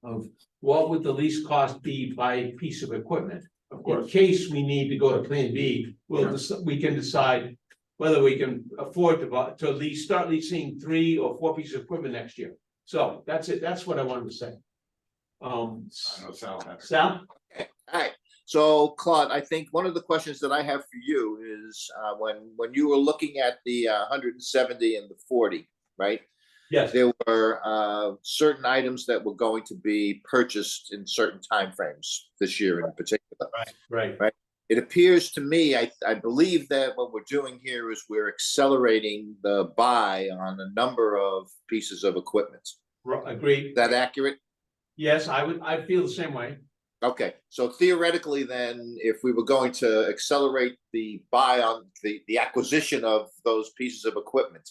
of what would the least cost be by piece of equipment. Of In course. case we need to go to Plan B, we can decide whether we can afford to start leasing 3 or 4 pieces of equipment next year. So that's it. That's what I wanted to say. I know Sal had it. Sal? All right, so Claude, I think one of the questions that I have for you is, when you were looking at the 170 and the 40, right? Yes. There were certain items that were going to be purchased in certain timeframes this year in particular. Right. It appears to me, I believe that what we're doing here is we're accelerating the buy on a number of pieces of equipment. Is Agreed. that accurate? Yes, I feel the same way. Okay, so theoretically then, if we were going to accelerate the buy on the acquisition of those pieces of equipment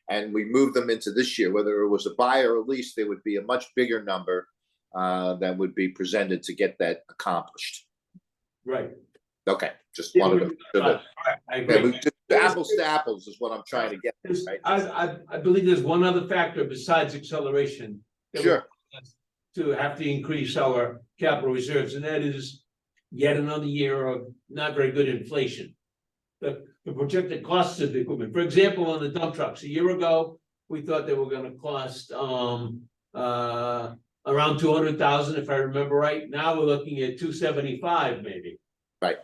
and we move them into this year, whether it was a buy or a lease, there would be a much bigger number that would be presented to get that accomplished. Right. Okay, just wanted to make sure that I yeah, agree. apples to apples is what I'm trying to get. There's- Right? I believe there's one other factor besides acceleration. that would Sure. cause us To have to increase our capital reserves, and that is yet another year of not very good inflation. The projected costs of the equipment, for example, on the dump trucks, a year ago, we thought they were gonna cost, around 200,000, if I remember right. Now we're looking at 275 maybe. Right.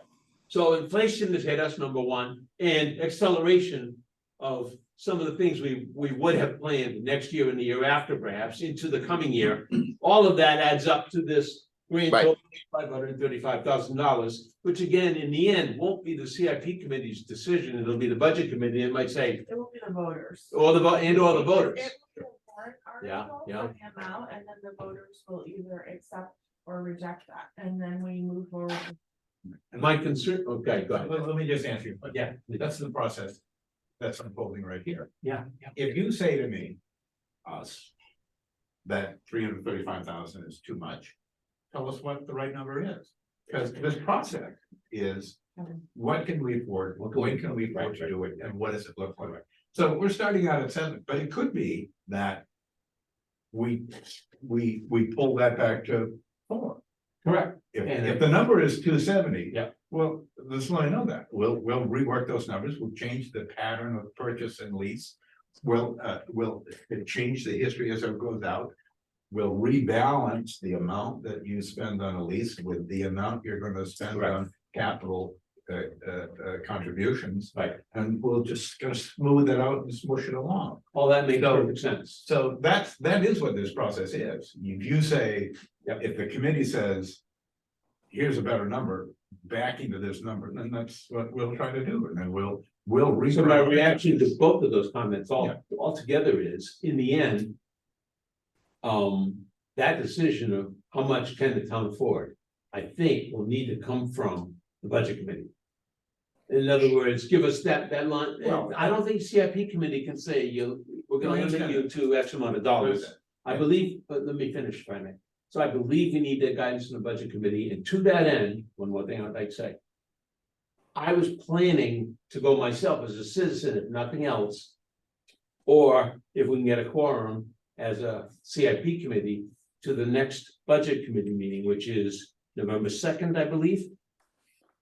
So inflation has hit us, number one, and acceleration of some of the things we would have planned next year and the year after, perhaps into the coming year. All of that adds up to this grand Right. total of $535,000, which again, in the end, won't be the CIP committee's decision. It'll be the budget committee. It might say, It will be the voters. or the voters. It will be a warrant Yeah, article yeah. with the amount, and then the voters will either accept or reject that, and then we move forward. My concern, okay, go ahead. Let me just answer you. Yeah. That's the process that's unfolding right here. Yeah. If you say to me, us, that 335,000 is too much, tell us what the right number is. Because this process is, what can we afford, when can we afford to do it, and what does it look like? So we're starting out at 7, but it could be that we pull that back to 4. Correct. If the number is 270. Yeah. Well, let's let I know that. We'll rework those numbers. We'll change the pattern of purchase and lease. We'll change the history as it goes out. We'll rebalance the amount that you spend on a lease with the amount you're gonna spend on capital contributions. Right. And we'll just gonna smooth it out and smush it along. All that makes So- perfect sense. So that is what this process is. If you say, Yep. if the committee says, here's a better number, backing to this number, then that's what we'll try to do, and then we'll. So my reaction to both of those comments Yeah. altogether is, in the end. That decision of how much can the town afford, I think will need to come from the budget committee. In other words, give us that line, Well- I don't think CIP committee can say we're No, I gonna limit understand you to X amount of dollars. I believe, but let me finish if I may. So I believe you need that guidance from the budget committee, and to that end, one more thing I'd like to say. I was planning to go myself as a citizen, if nothing else. Or if we can get a quorum as a CIP committee to the next budget committee meeting, which is November 2nd, I believe.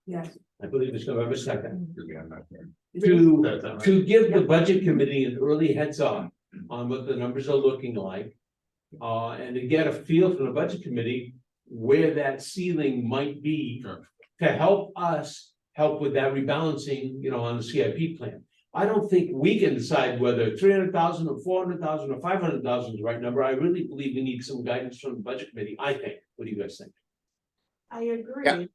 Yes. I believe it's November 2nd. Yeah, I'm not there. To, to give the budget committee an early heads up on what the numbers are looking like. And to get a feel from the budget committee where that ceiling might be. Sure. To help us help with that rebalancing, on the CIP plan. I don't think we can decide whether 300,000 or 400,000 or 500,000 is the right number. I really believe we need some guidance from the budget committee, I think. What do you guys think? I agree. Yeah. I think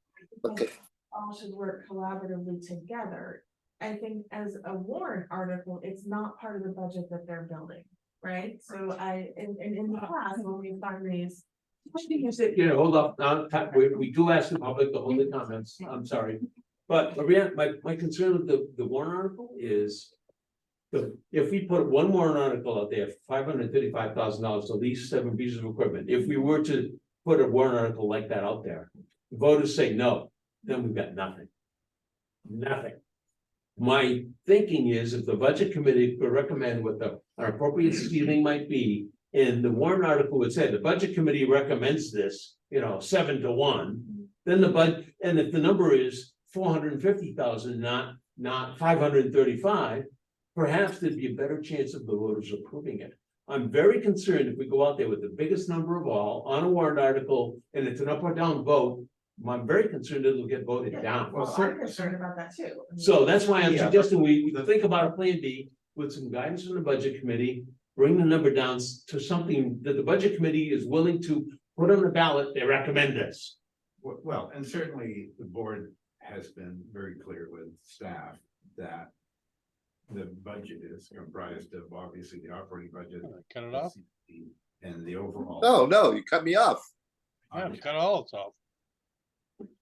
Okay. all should work collaboratively together. I think as a warrant article, it's not part of the budget that they're building, right? So in the past, when we've done these. I think you said, Hold up, we do ask the public to hold the comments, I'm sorry. But Maria, my concern with the warrant article is. If we put one warrant article out there, $535,000 to lease 7 pieces of equipment, if we were to put a warrant article like that out there. Voters say no, then we've got nothing. Nothing. My thinking is if the budget committee could recommend what an appropriate ceiling might be. And the warrant article would say the budget committee recommends this, 7-1. Then and if the number is 450,000, not 535. Perhaps there'd be a better chance of the voters approving it. I'm very concerned if we go out there with the biggest number of all on a warrant article and it's an up or down vote. I'm very concerned it'll get voted down. Well, I'm concerned about that too. I mean, So that's why I'm Yeah, suggesting we think about a plan B with some guidance from the budget committee. Bring the number down to something that the budget committee is willing to put on the ballot. They recommend this. Well, and certainly the board has been very clear with staff that. The budget is comprised of obviously the operating budget. Cut it off? And the overall. No, you cut me off. Yeah, cut all it's off.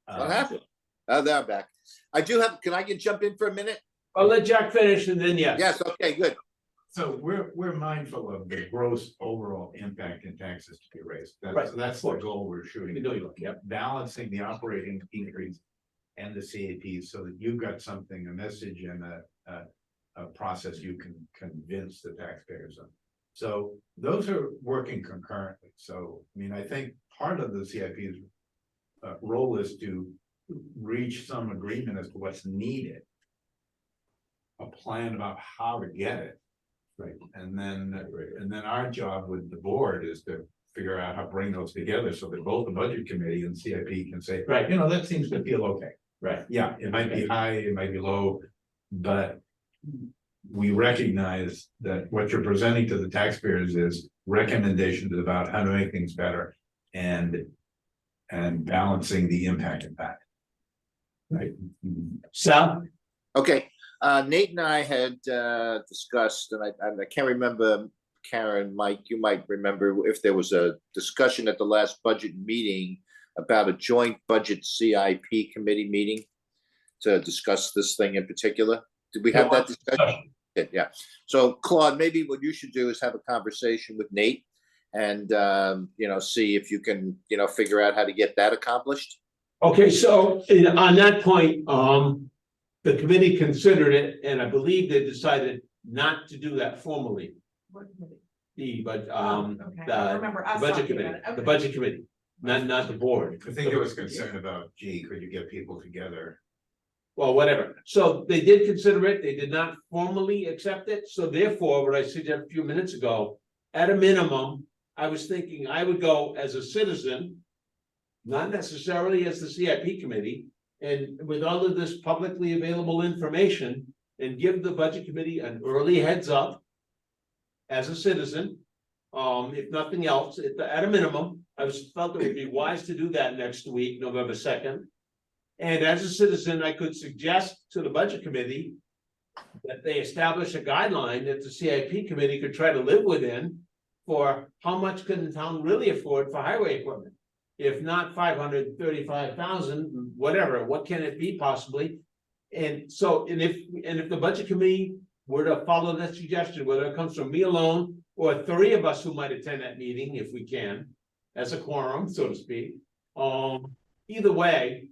What happened? Oh, they're back. I do have, can I jump in for a minute? I'll let Jack finish and then yes. Yes, okay, good. So we're mindful of the gross overall impact in taxes to be raised. Right, That's of the course. goal we're shooting. We know you are, yep. Balancing the operating increase and the CAP so that you've got something, a message and a process you can convince the taxpayers of. So those are working concurrently. So, I mean, I think part of the CIP's role is to reach some agreement as to what's needed. A plan about how to get it. Right. And then our job with the board is to figure out how to bring those together so that both the budget committee and CIP can say, Right. you know, that seems to feel okay. Right. Yeah, it might be high, it might be low, but we recognize that what you're presenting to the taxpayers is recommendations about how to make things better and balancing the impact of that. Right. Sal? Okay, Nate and I had discussed, and I can't remember, Karen, Mike, you might remember if there was a discussion at the last budget meeting about a joint budget CIP committee meeting to discuss this thing in particular. Did we have that discussion? Yeah. So Claude, maybe what you should do is have a conversation with Nate and, you know, see if you can, you know, figure out how to get that accomplished. Okay, so on that point, the committee considered it, and I believe they decided not to do that formally. What committee? But Okay, I remember us the budget talking about committee, it. Okay. the budget committee, not the board. I think there was concern about, gee, could you get people together? Well, whatever. So they did consider it. They did not formally accept it. So therefore, what I said a few minutes ago, at a minimum, I was thinking I would go as a citizen, not necessarily as the CIP committee, and with all of this publicly available information, and give the budget committee an early heads up as a citizen. If nothing else, at a minimum, I felt it would be wise to do that next week, November 2nd. And as a citizen, I could suggest to the budget committee that they establish a guideline that the CIP committee could try to live within for how much can the town really afford for highway equipment? If not 535,000, whatever, what can it be possibly? And so, and if the budget committee were to follow that suggestion, whether it comes from me alone or three of us who might attend that meeting, if we can, as a quorum, so to speak. Either way,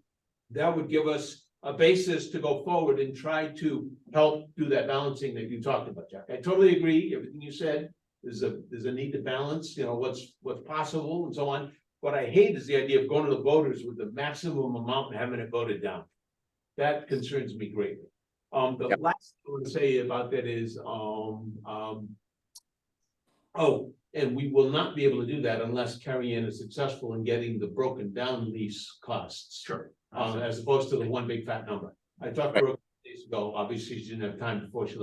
that would give us a basis to go forward and try to help do that balancing that you talked about, Jack. I totally agree, everything you said, there's a need to balance, you know, what's possible and so on. What I hate is the idea of going to the voters with the maximum amount and having it voted down. That concerns me greatly. The last thing I want to say about that is, and we will not be able to do that unless Carrie Ann is successful in getting the broken down lease costs. Sure. As opposed to the one big fat number. I talked to her a couple days ago, obviously she didn't have time before she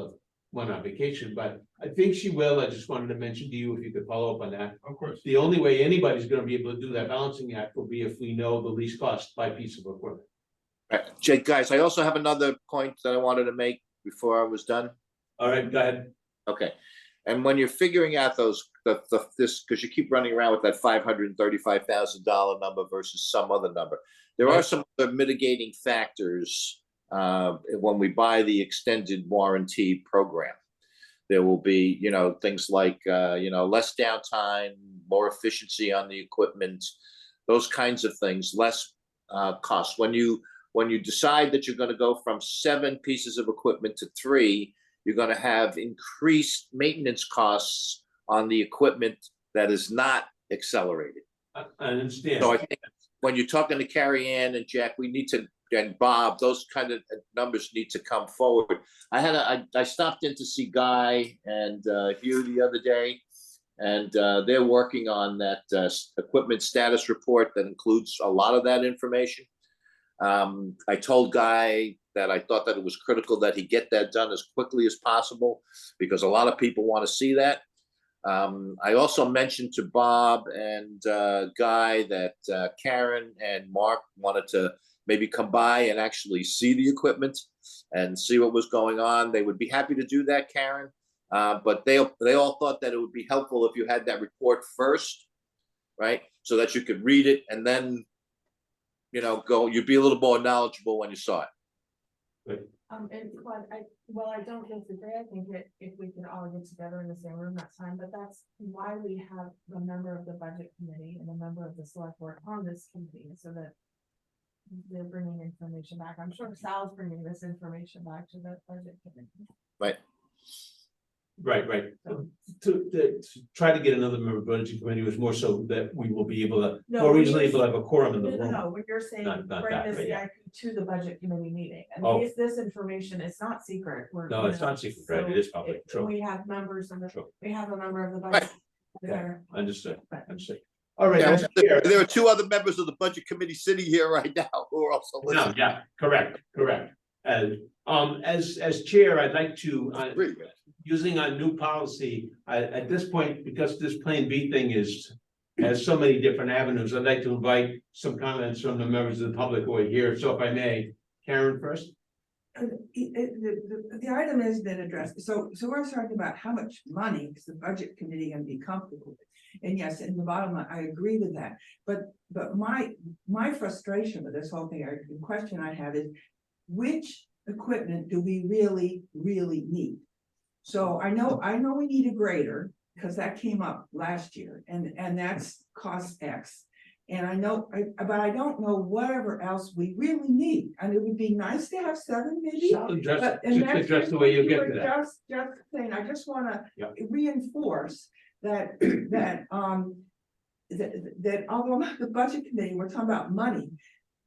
went on vacation, but I think she will. I just wanted to mention to you if you could follow up on that. Of course. The only way anybody's gonna be able to do that balancing act will be if we know the lease cost by piece of equipment. Jake, guys, I also have another point that I wanted to make before I was done. All right, go ahead. Okay, and when you're figuring out this, because you keep running around with that $535,000 number versus some other number, there are some other mitigating factors when we buy the extended warranty program. There will be, you know, things like, you know, less downtime, more efficiency on the equipment, those kinds of things, less cost. When you decide that you're going to go from 7 pieces of equipment to 3, you're going to have increased maintenance costs on the equipment that is not accelerated. I understand. So I think when you're talking to Carrie Ann and Jack, we need to, and Bob, those kind of numbers need to come forward. I stopped in to see Guy and Hugh the other day, and they're working on that equipment status report that includes a lot of that information. I told Guy that I thought that it was critical that he get that done as quickly as possible because a lot of people want to see that. I also mentioned to Bob and Guy that Karen and Mark wanted to maybe come by and actually see the equipment and see what was going on. They would be happy to do that, Karen. But they all thought that it would be helpful if you had that report first, right? So that you could read it and then you'd be a little more knowledgeable when you saw it. And I don't disagree, I think that if we could all get together in the same room, that's fine, but that's why we have a member of the budget committee and a member of the select board on this committee, so that they're bringing information back. I'm sure Sal's bringing this information back to the budget committee. Right. Right. To try to get another member of the budget committee was more so that we will be able to, No, more when reasonably you're- able to have a quorum in the room. No, when you're saying Not bring that, the but yeah. CIP to the budget committee meeting, and Oh. this information is not secret. No, it's not secret, right? It is public, true. We have members of the, True. we have a member of the budget. Right. There. Understood. But- All right. Yeah, Madam Chair. there are two other members of the budget committee sitting here right now who are also No, listening. yeah, correct. And, as chair, I'd like to, Agree. using our new policy, at this point, because this Plan B thing has so many different avenues, I'd like to invite some comments from the members of the public who are here. So if I may, Karen first? The item has been addressed, so we're talking about how much money is the budget committee gonna be comfortable with. And yes, in the bottom line, I agree with that, but my frustration with this whole thing, or the question I have is, which equipment do we really need? So I know we need a grader, because that came up last year, and that's cost X. And I know, but I don't know whatever else we really need, and it would be nice to have 7 maybe. Shall address, But- and just that's address just the way what you you get were to that. Just saying, I just wanna Yeah. reinforce that, that although the budget committee, we're talking about money.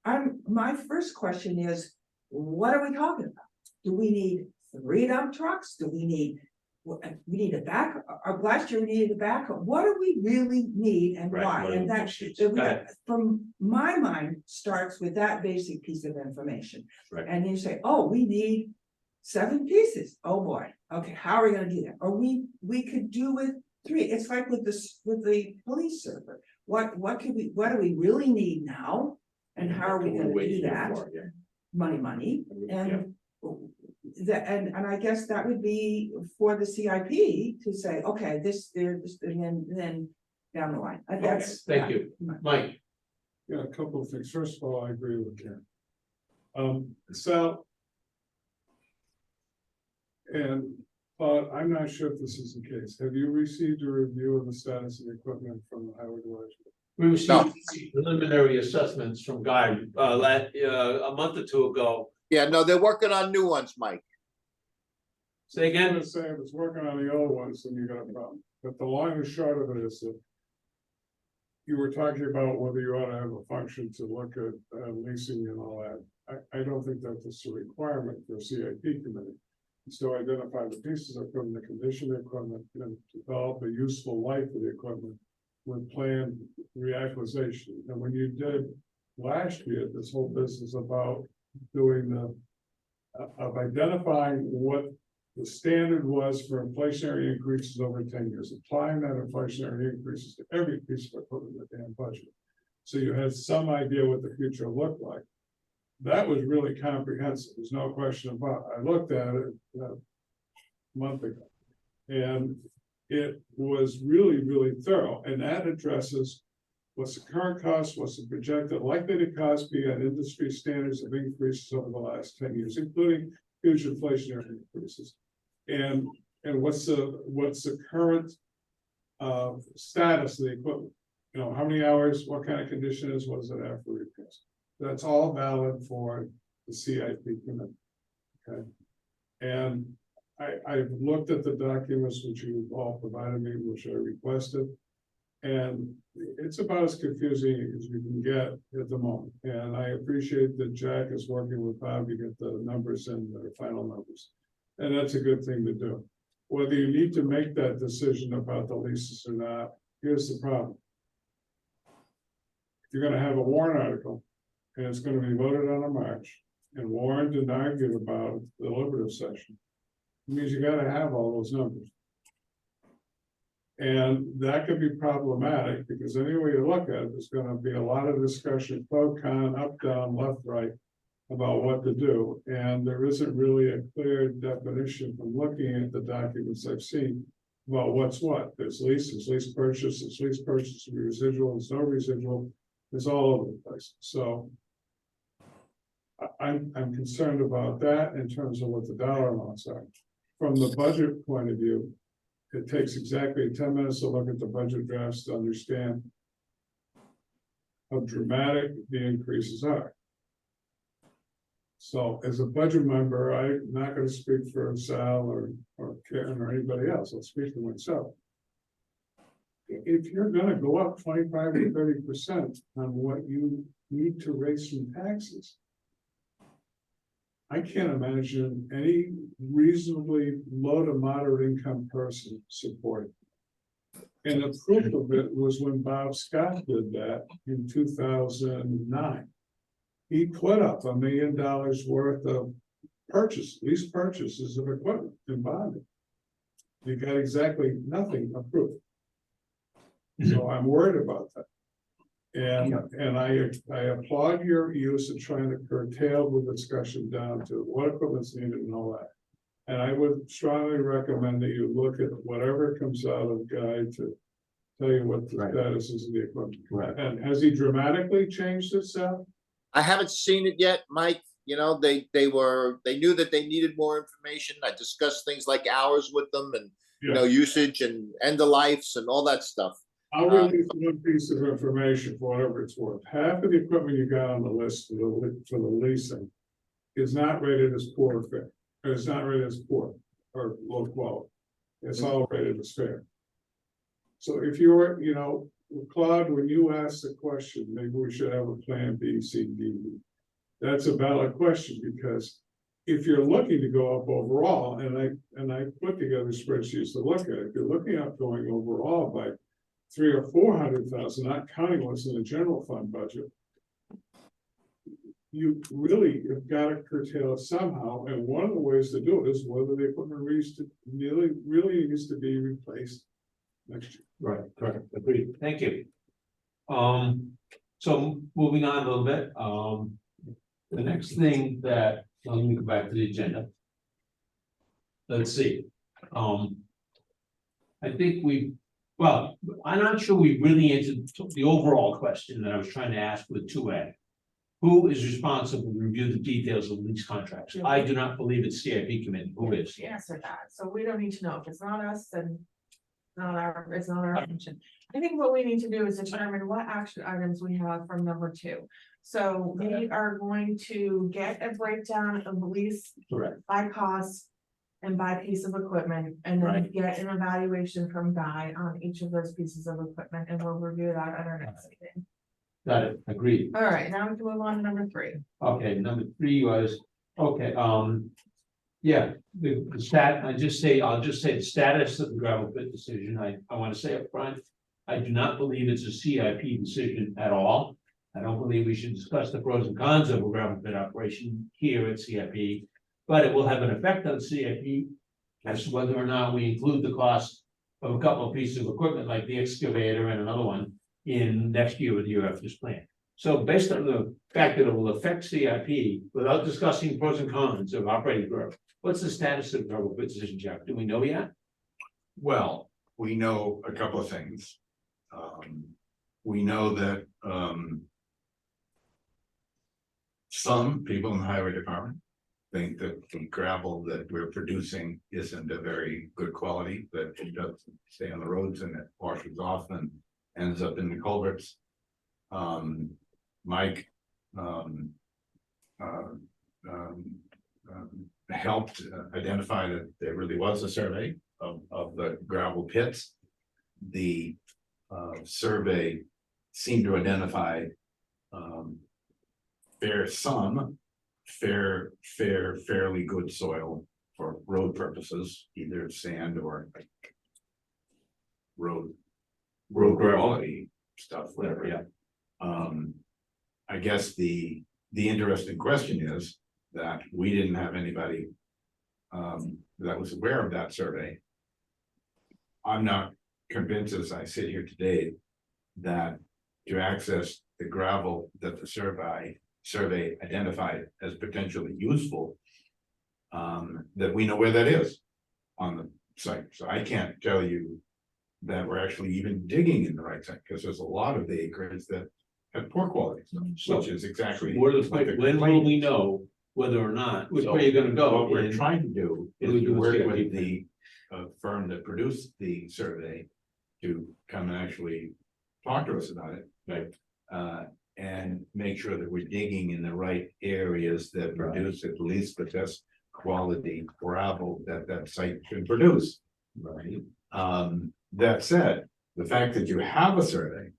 My first question is, what are we talking about? Do we need 3 dump trucks? Do we need, we need a back, last year we needed a backup. What do we really need and Right, why? what are And the that, issues? that we- Go ahead. from my mind, starts with that basic piece of information. Right. And you say, oh, we need 7 pieces. Oh, boy. Okay, how are we gonna do that? Or we could do with 3. It's like with this, with the police server. What do we really need now? And how are we We're gonna do waiting that? for, yeah. Money, Yeah. and and I guess that would be for the CIP to say, okay, this, there's, and then down the line. That's. Thank you. Mike? Yeah, a couple of things. First of all, I agree with Karen. Sal. And I'm not sure if this is the case. Have you received a review of the status of the equipment from the highway garage? We received preliminary assessments from Guy, a month or 2 ago. Yeah, no, they're working on new ones, Mike. Say I'm again? gonna say if it's working on the old ones, then you got a problem. But the long and short of it is that you were talking about whether you ought to have a function to look at leasing and all that. I don't think that's a requirement for a CIP committee. So identify the pieces of equipment, the condition of the equipment, and develop a useful life of the equipment with planned reacquisition. And when you did last year, this whole business about doing of identifying what the standard was for inflationary increases over 10 years, applying that inflationary increases to every piece of equipment in the damn budget. So you had some idea what the future looked like. That was really comprehensive. There's no question about it. I looked at it a month ago. And it was really thorough, and that addresses what's the current cost, what's the projected likely to cost beyond industry standards of increases over the last 10 years, including huge inflationary increases. And what's the current status of the equipment? You know, how many hours, what kind of condition is, what does it have for repairs? That's all valid for the CIP committee. Okay. And I've looked at the documents which you've all provided me, which I requested. And it's about as confusing as you can get at the moment. And I appreciate that Jack is working with Bob to get the numbers and the final numbers. And that's a good thing to do. Whether you need to make that decision about the leases or not, here's the problem. If you're gonna have a warrant article, and it's gonna be voted on in March, and warned and argued about the deliberative session, it means you gotta have all those numbers. And that could be problematic, because any way you look at it, there's gonna be a lot of discussion, pro, con, up, down, left, right, about what to do, and there isn't really a clear definition from looking at the documents I've seen about what's what. There's lease purchase, there's lease purchase, residual, there's no residual, it's all over the place. So I'm concerned about that in terms of what the dollar amounts are. From the budget point of view, it takes exactly 10 minutes to look at the budget drafts to understand how dramatic the increases are. So as a budget member, I'm not gonna speak for Sal or Karen or anybody else, I'll speak for myself. If you're gonna go up 25 to 30% on what you need to raise from taxes, I can't imagine any reasonably low to moderate income person supporting. And the proof of it was when Bob Scott did that in 2009. He put up $1 million worth of lease purchases of equipment and bonding. He got exactly nothing approved. So I'm worried about that. And I applaud your use of trying to curtail the discussion down to what equipment's needed and all that. And I would strongly recommend that you look at whatever comes out of Guy to tell you what the status is of the equipment. Right. And has he dramatically changed it, Sal? I haven't seen it yet, Mike. You know, they knew that they needed more information. I discussed things like hours with them and, you know, usage and end of lives and all that stuff. I'll release one piece of information for whatever it's worth. Half of the equipment you got on the list for the leasing is not rated as poor or fair. It's not rated as poor or low quality. It's all rated as fair. So if you're, you know, Claude, when you ask the question, maybe we should have a plan B, C, D. That's a valid question because if you're looking to go up overall, and I put together spreadsheets to look at it, if you're looking up going overall by 300,000 or 400,000, not counting what's in the general fund budget, you really have got to curtail it somehow. And one of the ways to do it is whether the equipment really needs to be replaced next year. Right, correct, agreed, thank you. So moving on a little bit, the next thing that, let me go back to the agenda. Let's see, I think well, I'm not sure we really answered the overall question that I was trying to ask with 2A. Who is responsible to review the details of lease contracts? I do not believe it's CIP committee, who is? Answer that, so we don't need to know, if it's not us, then it's not our function. I think what we need to do is determine what action items we have from number 2. So we are going to get a breakdown of the lease Correct. by cost and by piece of equipment, and then Right. get an evaluation from Guy on each of those pieces of equipment, and we'll review that at our next meeting. Got it, agreed. All right, now we can move on to number 3. Okay, number 3 was, okay, yeah, the I'll just say the status of the gravel pit decision, I want to say up front, I do not believe it's a CIP decision at all. I don't believe we should discuss the pros and cons of a gravel pit operation here at CIP, but it will have an effect on CIP as to whether or not we include the cost of a couple of pieces of equipment like the excavator and another one in next year or the year after this plan. So based on the fact that it will affect CIP without discussing pros and cons of operating growth, what's the status of the gravel pit decision, Jack? Do we know yet? Well, we know a couple of things. We know that some people in the highway department think that the gravel that we're producing isn't a very good quality, that it doesn't stay on the roads and it washes off and ends up in the culverts. Mike helped identify that there really was a survey of the gravel pits. The survey seemed to identify fairly good soil for road purposes, either sand or road quality stuff, whatever. Yeah. I guess the interesting question is that we didn't have anybody that was aware of that survey. I'm not convinced as I sit here today that to access the gravel that the survey identified as potentially useful, that we know where that is on the site. So I can't tell you that we're actually even digging in the right site, because there's a lot of the acreage that at poor quality stuff, So- which is exactly. More to the what point, the when will complaint we is. know whether or not, which So, way you're gonna go? What we're and- trying to do is we to do a work CIP with plan. the firm that produced the survey to come and actually talk to us about it. Right. And make sure that we're digging in the right areas that produce at least the best quality gravel that that site can produce. Right. That said, the fact that you have a survey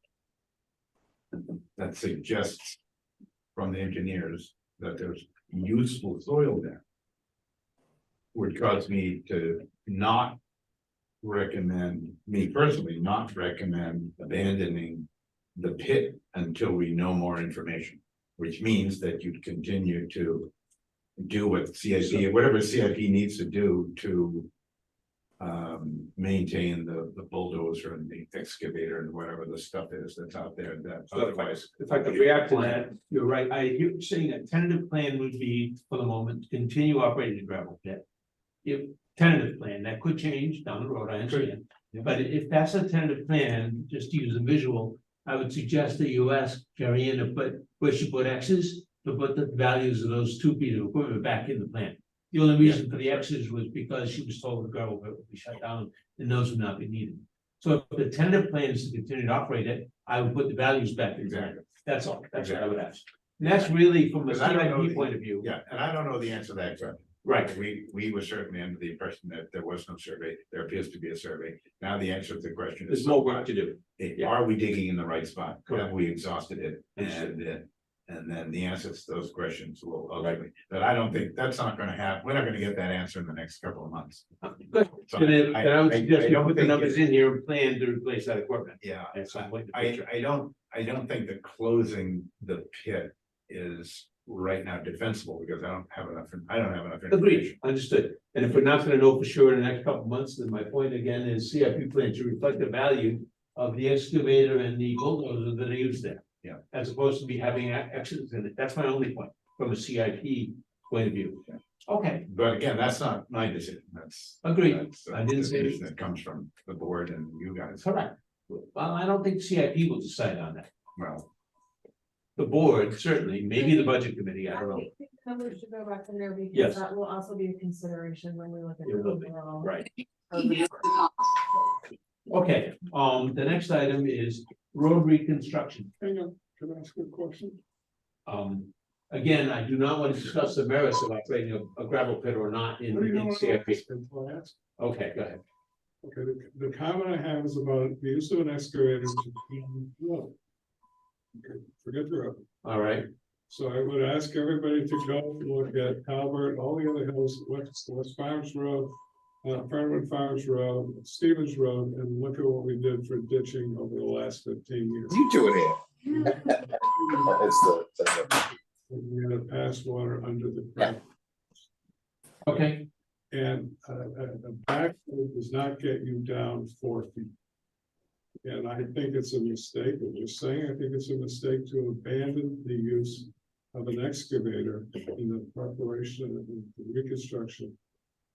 that suggests from the engineers that there's useful soil there would cause me to not recommend, me personally, not recommend abandoning the pit until we know more information, which means that you'd continue to do what CIP, whatever CIP needs to do to maintain the bulldozer and the excavator and whatever the stuff is that's out there that So otherwise. if I could react to that, you're right, I hear you saying a tentative plan would be, for the moment, to continue operating the gravel pit. If tentative plan, that could change down the road, I understand, yeah. but if that's a tentative plan, just to use a visual. I would suggest that you ask Jerry Ann to put, where she put X's, to put the values of those two pieces of equipment back in the plan. The only reason for the X's was because she was told the gravel pit would be shut down and those would not be needed. So if the tentative plan is to continue to operate it, I would put the values back in the plan. Exactly. That's all, that's what I would ask. And that's really from a Because I don't know CIP the- point of view. Yeah, and I don't know the answer to that question. Right, We were certainly under the impression that there was no survey. There appears to be a survey. Now the answer to the question is. there's more work to do. Yeah. Are we digging in the right spot? Correct. Have we exhausted it? And then the answers to those questions will ugly. But I don't think, that's not gonna happen. We're not gonna get that answer in the next couple of months. Good. So Then I would suggest you don't put the think numbers it- in here and plan to replace that equipment. Yeah, At some point in the future. I don't think that closing the pit is right now defensible because I don't have enough information. Agreed, understood. And if we're not gonna know for sure in the next couple of months, then my point again is CIP plan to reflect the value of the excavator and the bulldozer that are used there. Yeah. As opposed to be having X's in it. That's my only point from a CIP point of view. Okay, But again, that's not my decision. That's. Agreed. that's a I didn't say- decision that comes from the board and you guys. correct. Well, I don't think CIP will decide on that. Well, The board, certainly, maybe the budget committee, I don't know. think the numbers should go back in there because Yes. that will also be a consideration when we look at. It the will be, overall right. urban Okay, the next item is road reconstruction. Hang on, can I ask you a question? Again, I do not want to discuss the merits of operating a gravel pit or not in What do you know in what CIP. until I ask? Okay, go ahead. Okay, the comment I have is about the use of an excavator to clean the road. Okay, forget the road. All right, So I would ask everybody to go look at Albert, all the other hills, West Farms Road, Fernwood Farms Road, Stevens Road, and look at what we did for ditching over the last 15 years. You do it here. It's the. We had a pass water under the ground. okay, And a backflow does not get you down 4 feet. And I think it's a mistake, I'm just saying, I think it's a mistake to abandon the use of an excavator in the preparation and the reconstruction.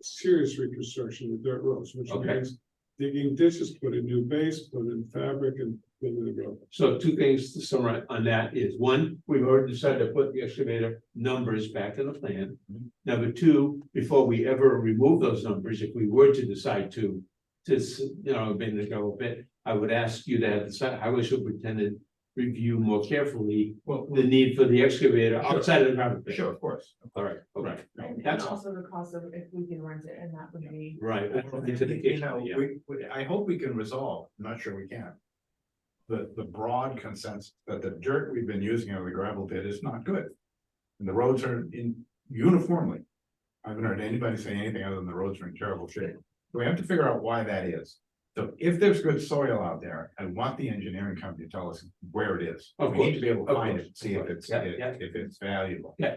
Serious reconstruction of dirt roads, which Okay. means digging ditches, put in new base, put in fabric and build the road. so two things to summarize on that is, one, we've already decided to put the excavator numbers back in the plan. Number two, before we ever remove those numbers, if we were to decide to, abandon the gravel pit, I would ask you to have the highway superintendent review more carefully the need for the excavator Sure. outside of the gravel pit. sure, of course. All right, okay, And That's- also the cost of if we can rent it, and that would be. right. I don't think it's You indication, know, yeah. I hope we can resolve, I'm not sure we can. The broad consensus that the dirt we've been using out of the gravel pit is not good. And the roads are in uniformly. I haven't heard anybody say anything other than the roads are in terrible shape. We have to figure out why that is. So if there's good soil out there, I want the engineering company to tell us where it is. Of We need to be able to course, of find course, it, see of if course. it's, Yeah, yeah. if it's valuable. Yeah.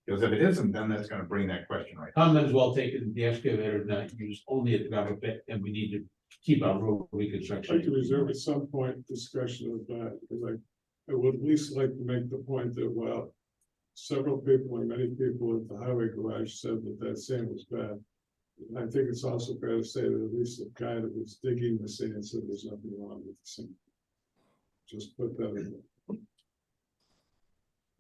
Because if it isn't, then that's gonna bring that question right. Tom might as well take the excavator not used only at the gravel pit, and we need to keep our road I'd reconstruction. like to reserve at some point discussion of that, because I would at least like to make the point that while several people and many people at the highway garage said that that sand was bad, I think it's also fair to say that at least the guy that was digging the sand said there's nothing wrong with the sand. Just put that in there.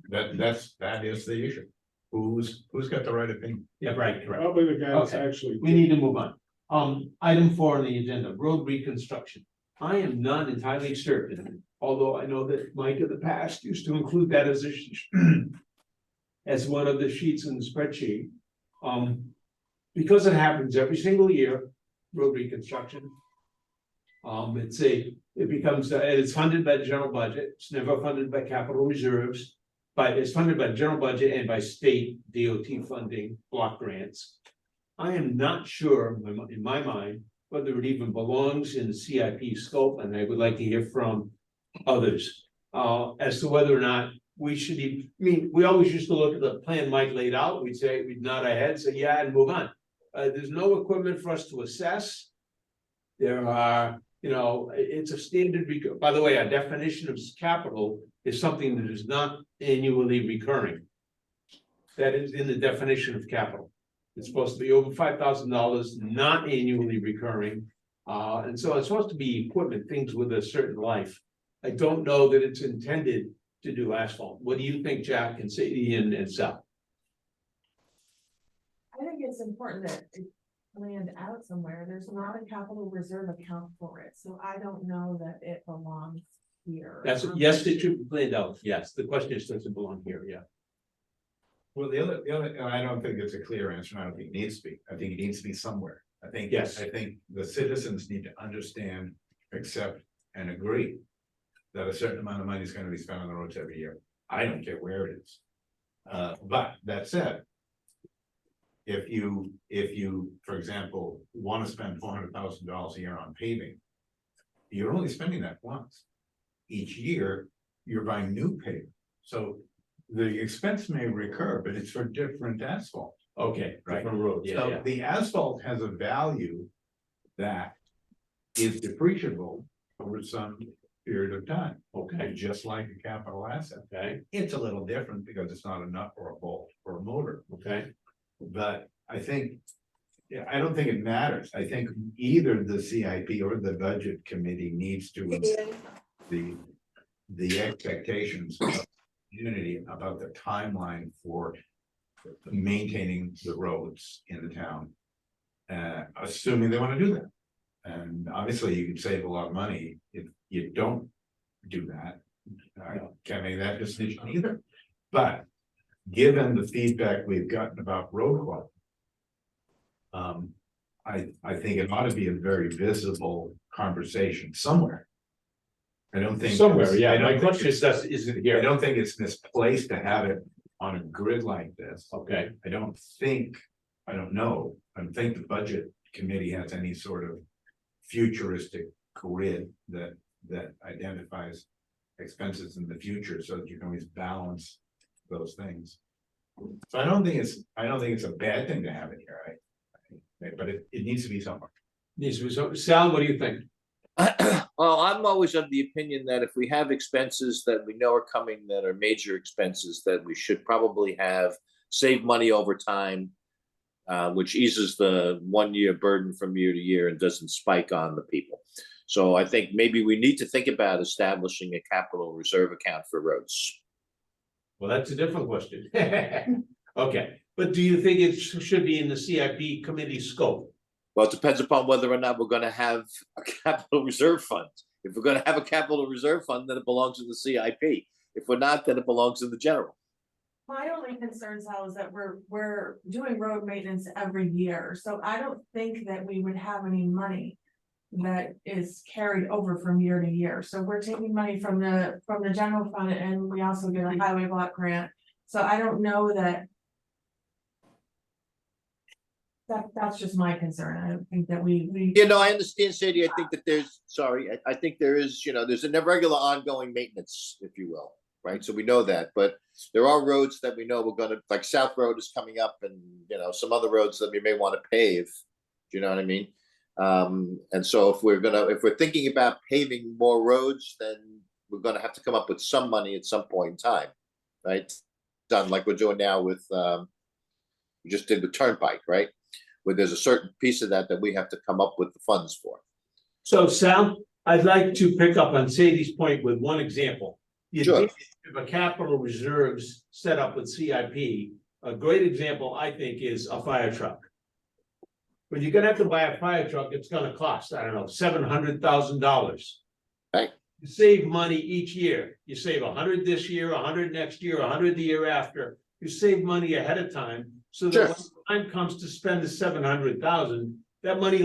That is the issue. Who's got the right opinion? Yeah, right, correct. Probably the guy that's Okay. actually. We need to move on. Item 4 on the agenda, road reconstruction. I am not entirely certain, although I know that Mike in the past used to include that as a as one of the sheets in the spreadsheet. Because it happens every single year, road reconstruction. It becomes, it's funded by the general budget. It's never funded by capital reserves. But it's funded by the general budget and by state DOT funding, block grants. I am not sure in my mind whether it even belongs in the CIP scope, and I would like to hear from others. As to whether or not we should I mean, we always used to look at the plan Mike laid out, we'd nod our heads, say yeah, and move on. There's no equipment for us to assess. There are, it's a standard, by the way, our definition of capital is something that is not annually recurring. That is in the definition of capital. It's supposed to be over $5,000, not annually recurring. And so it's supposed to be equipment, things with a certain life. I don't know that it's intended to do asphalt. What do you think, Jack and Sadie and Sal? I think it's important that it's planned out somewhere. There's not a capital reserve account for it, so I don't know that it belongs here. That's, yes, it should be planned out. Yes, the question is, does it belong here? Yeah. Well, the other, I don't think it's a clear answer, and I don't think it needs to be. I think it needs to be somewhere. Yes. I think the citizens need to understand, accept, and agree that a certain amount of money is gonna be spent on the roads every year. I don't care where it is. But that said, if you, for example, wanna spend $400,000 a year on paving, you're only spending that once. Each year, you're buying new paving. So the expense may recur, but it's for different asphalt. Okay, Right. different road, yeah, So yeah. the asphalt has a value that is depreciable over some period of time. Okay, Just like a capital asset. okay, It's a little different because it's not a nut or a bolt or a motor, okay. but I think. Yeah, I don't think it matters. I think either the CIP or the budget committee needs to the expectations of the community about the timeline for maintaining the roads in the town. Assuming they want to do that. And obviously you can save a lot of money if you don't do that. I can't make that decision either. But given the feedback we've gotten about road quality, I think it ought to be a very visible conversation somewhere. I don't think. Somewhere, yeah. I don't My think question it's- is it I here? don't think it's misplaced to have it on a grid like this. Okay, I don't think, I don't know, I don't think the budget committee has any sort of futuristic grid that identifies expenses in the future so that you can always balance those things. So I don't think it's a bad thing to have it here, but it needs to be somewhere. needs to be so. Sal, what do you think? Well, I'm always of the opinion that if we have expenses that we know are coming, that are major expenses, that we should probably have save money over time. Which eases the 1-year burden from year to year and doesn't spike on the people. So I think maybe we need to think about establishing a capital reserve account for roads. Well, that's a different question. Okay, but do you think it should be in the CIP committee scope? Well, it depends upon whether or not we're gonna have a capital reserve fund. If we're gonna have a capital reserve fund, then it belongs in the CIP. If we're not, then it belongs in the general. My only concern, Sal, is that we're doing road maintenance every year, so I don't think that we would have any money that is carried over from year to year. So we're taking money from the general fund, and we also get a highway block grant. So I don't know that that's just my concern. I don't think that we. I understand, Sadie. I think that I think there is, there's an irregular ongoing maintenance, if you will. Right, so we know that, but there are roads that we know we're gonna, like South Road is coming up and, some other roads that we may want to pave. Do you know what I mean? And so if we're thinking about paving more roads, then we're gonna have to come up with some money at some point in time, right? Done like we're doing now with, we just did the Turnpike, right? Where there's a certain piece of that we have to come up with the funds for. So Sal, I'd like to pick up on Sadie's point with one example. The Sure. advantage of a capital reserves set up with CIP, a great example, I think, is a fire truck. When you're gonna have to buy a fire truck, it's gonna cost, I don't know, $700,000. Right. You save money each year. You save 100 this year, 100 next year, 100 the year after. You save money ahead of time, so that Sure. when the time comes to spend the 700,000, that money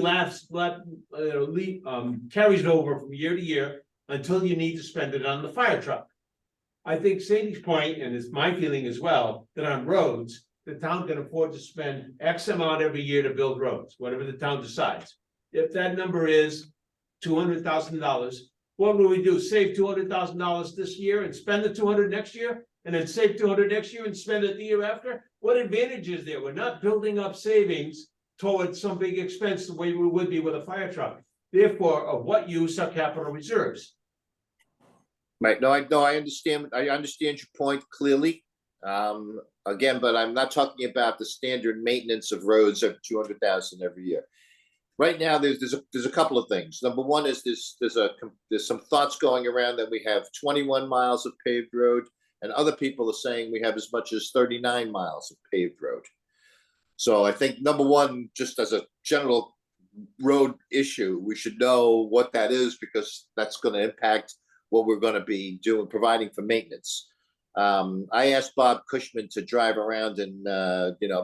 carries over from year to year until you need to spend it on the fire truck. I think Sadie's point, and it's my feeling as well, that on roads, the town can afford to spend X amount every year to build roads, whatever the town decides. If that number is $200,000, what will we do? Save $200,000 this year and spend the 200 next year? And then save 200 next year and spend it the year after? What advantage is there? We're not building up savings towards some big expense the way we would be with a fire truck. Therefore, of what use are capital reserves? Right, no, I understand your point clearly. Again, but I'm not talking about the standard maintenance of roads of 200,000 every year. Right now, there's a couple of things. Number one is there's some thoughts going around that we have 21 miles of paved road, and other people are saying we have as much as 39 miles of paved road. So I think number one, just as a general road issue, we should know what that is, because that's going to impact what we're going to be doing, providing for maintenance. I asked Bob Cushman to drive around and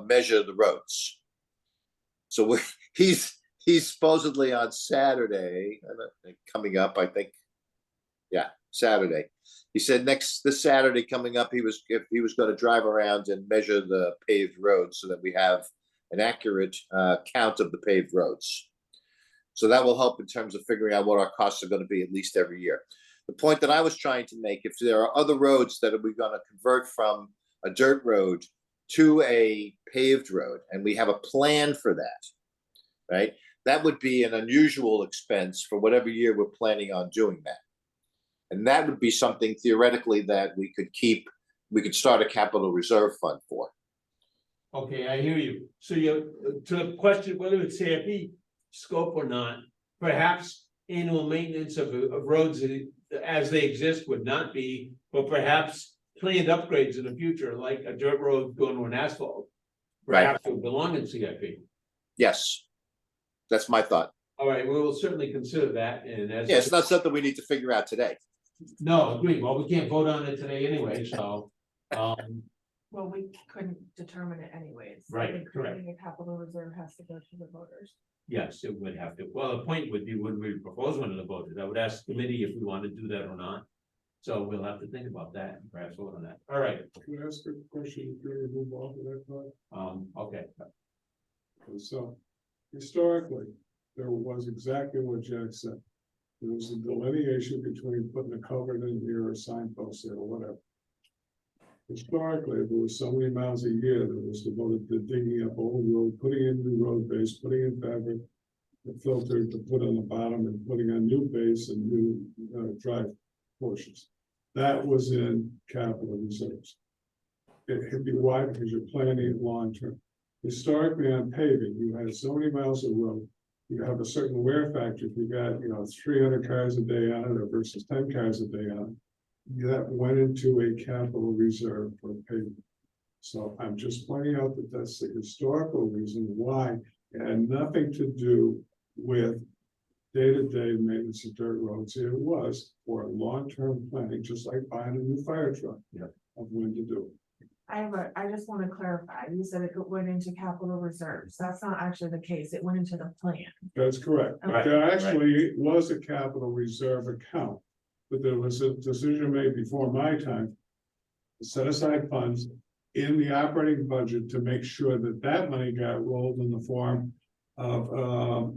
measure the roads. So he's supposedly on Saturday coming up, I think. Yeah, Saturday. He said this Saturday coming up, he was going to drive around and measure the paved roads so that we have an accurate count of the paved roads. So that will help in terms of figuring out what our costs are going to be at least every year. The point that I was trying to make, if there are other roads that we're going to convert from a dirt road to a paved road, and we have a plan for that, right? That would be an unusual expense for whatever year we're planning on doing that. And that would be something theoretically that we could start a capital reserve fund for. Okay, I hear you. So to the question whether it's CIP scope or not, perhaps annual maintenance of roads as they exist would not be, but perhaps planned upgrades in the future, like a dirt road going to an asphalt. Perhaps it would belong in CIP. Yes, that's my thought. All right, we will certainly consider that, and as. Yeah, it's not something we need to figure out today. No, agree. Well, we can't vote on it today anyway, so, Well, we couldn't determine it anyways. Right, I think correct. creating a capital reserve has to go to the voters. yes, it would have to. Well, the point would be when we propose one of the voters, I would ask the committee if we want to do that or not. So we'll have to think about that and perhaps vote on that. All right, Can I ask a question before we move on to that part? okay. So historically, there was exactly what Jack said. There was a delineation between putting a culvert in here or a signpost there or whatever. Historically, there was so many miles a year that was devoted to digging up old road, putting in new road base, putting in fabric, the filter to put on the bottom and putting on new base and new drive portions. That was in capital reserves. It could be why, because you're planning it long term. Historically on paving, you had so many miles of road. You have a certain wear factor. If you got, 300 cars a day on it versus 10 cars a day on it, that went into a capital reserve for paving. So I'm just pointing out that that's the historical reason why it had nothing to do with day-to-day maintenance of dirt roads. It was for long-term planning, just like buying a new fire truck. Yep. Of when to do it. I just want to clarify, you said it went into capital reserves. That's not actually the case. It went into the plan. That's correct. Right, There actually was a capital reserve account, but there was a decision made before my time to set aside funds in the operating budget to make sure that that money got rolled in the form of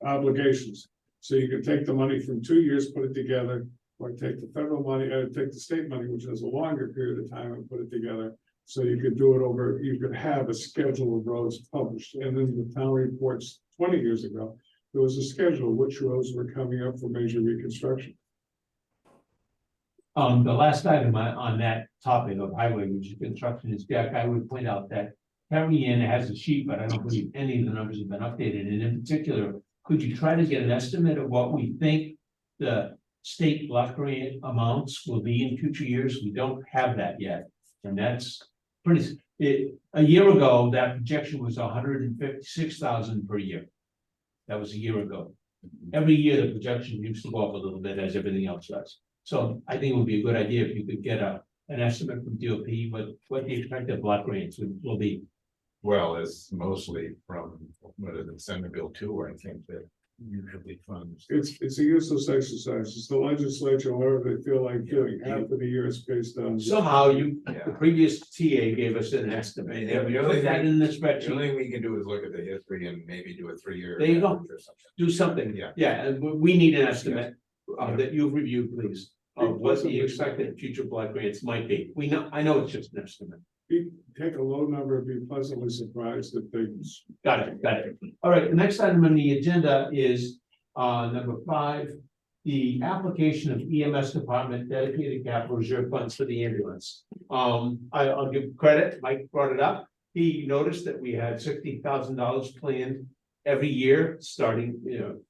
obligations. So you could take the money from 2 years, put it together, or take the federal money, take the state money, which has a longer period of time, and put it together. So you could do it over, you could have a schedule of roads published. And then the town reports 20 years ago, there was a schedule of which roads were coming up for major reconstruction. The last item on that topic of highway reconstruction is, Jack, I would point out that Carrie Ann has a sheet, but I don't believe any of the numbers have been updated. And in particular, could you try to get an estimate of what we think the state block grant amounts will be in future years. We don't have that yet. And that's a year ago, that projection was 156,000 per year. That was a year ago. Every year, the projection used to go up a little bit as everything else does. So I think it would be a good idea if you could get an estimate from DOP, what the expected block grants will be. Well, it's mostly from, what is it, Senate Bill 2, I think, that usually funds. It's a useless exercise. It's the legislature, whatever they feel like doing, half of the year is based on. Somehow the Yeah. previous TA gave us an estimate. Yeah, We the only put that thing- in the The spreadsheet. only thing we can do is look at the history and maybe do a 3-year. There you go. average or something. Do something. Yeah. Yeah, and we need an estimate Yeah. that you've reviewed, please, of what the expected future block grants might be. I know it's just an estimate. Take a low number, be pleasantly surprised if they. Got it. All right, the next item on the agenda is number 5. The application of EMS department dedicated capital reserve funds for the ambulance. I'll give credit, Mike brought it up. He noticed that we had $60,000 planned every year, starting,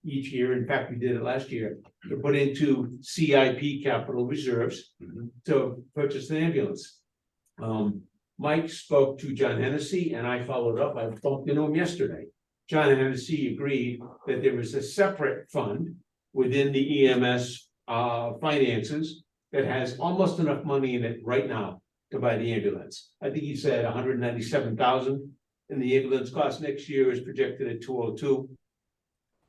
each year. In fact, we did it last year, to put into CIP capital reserves to purchase an ambulance. Mike spoke to John Hennessy and I followed up. I bumped into him yesterday. John Hennessy agreed that there was a separate fund within the EMS finances that has almost enough money in it right now to buy the ambulance. I think he said 197,000, and the ambulance cost next year is projected at 202.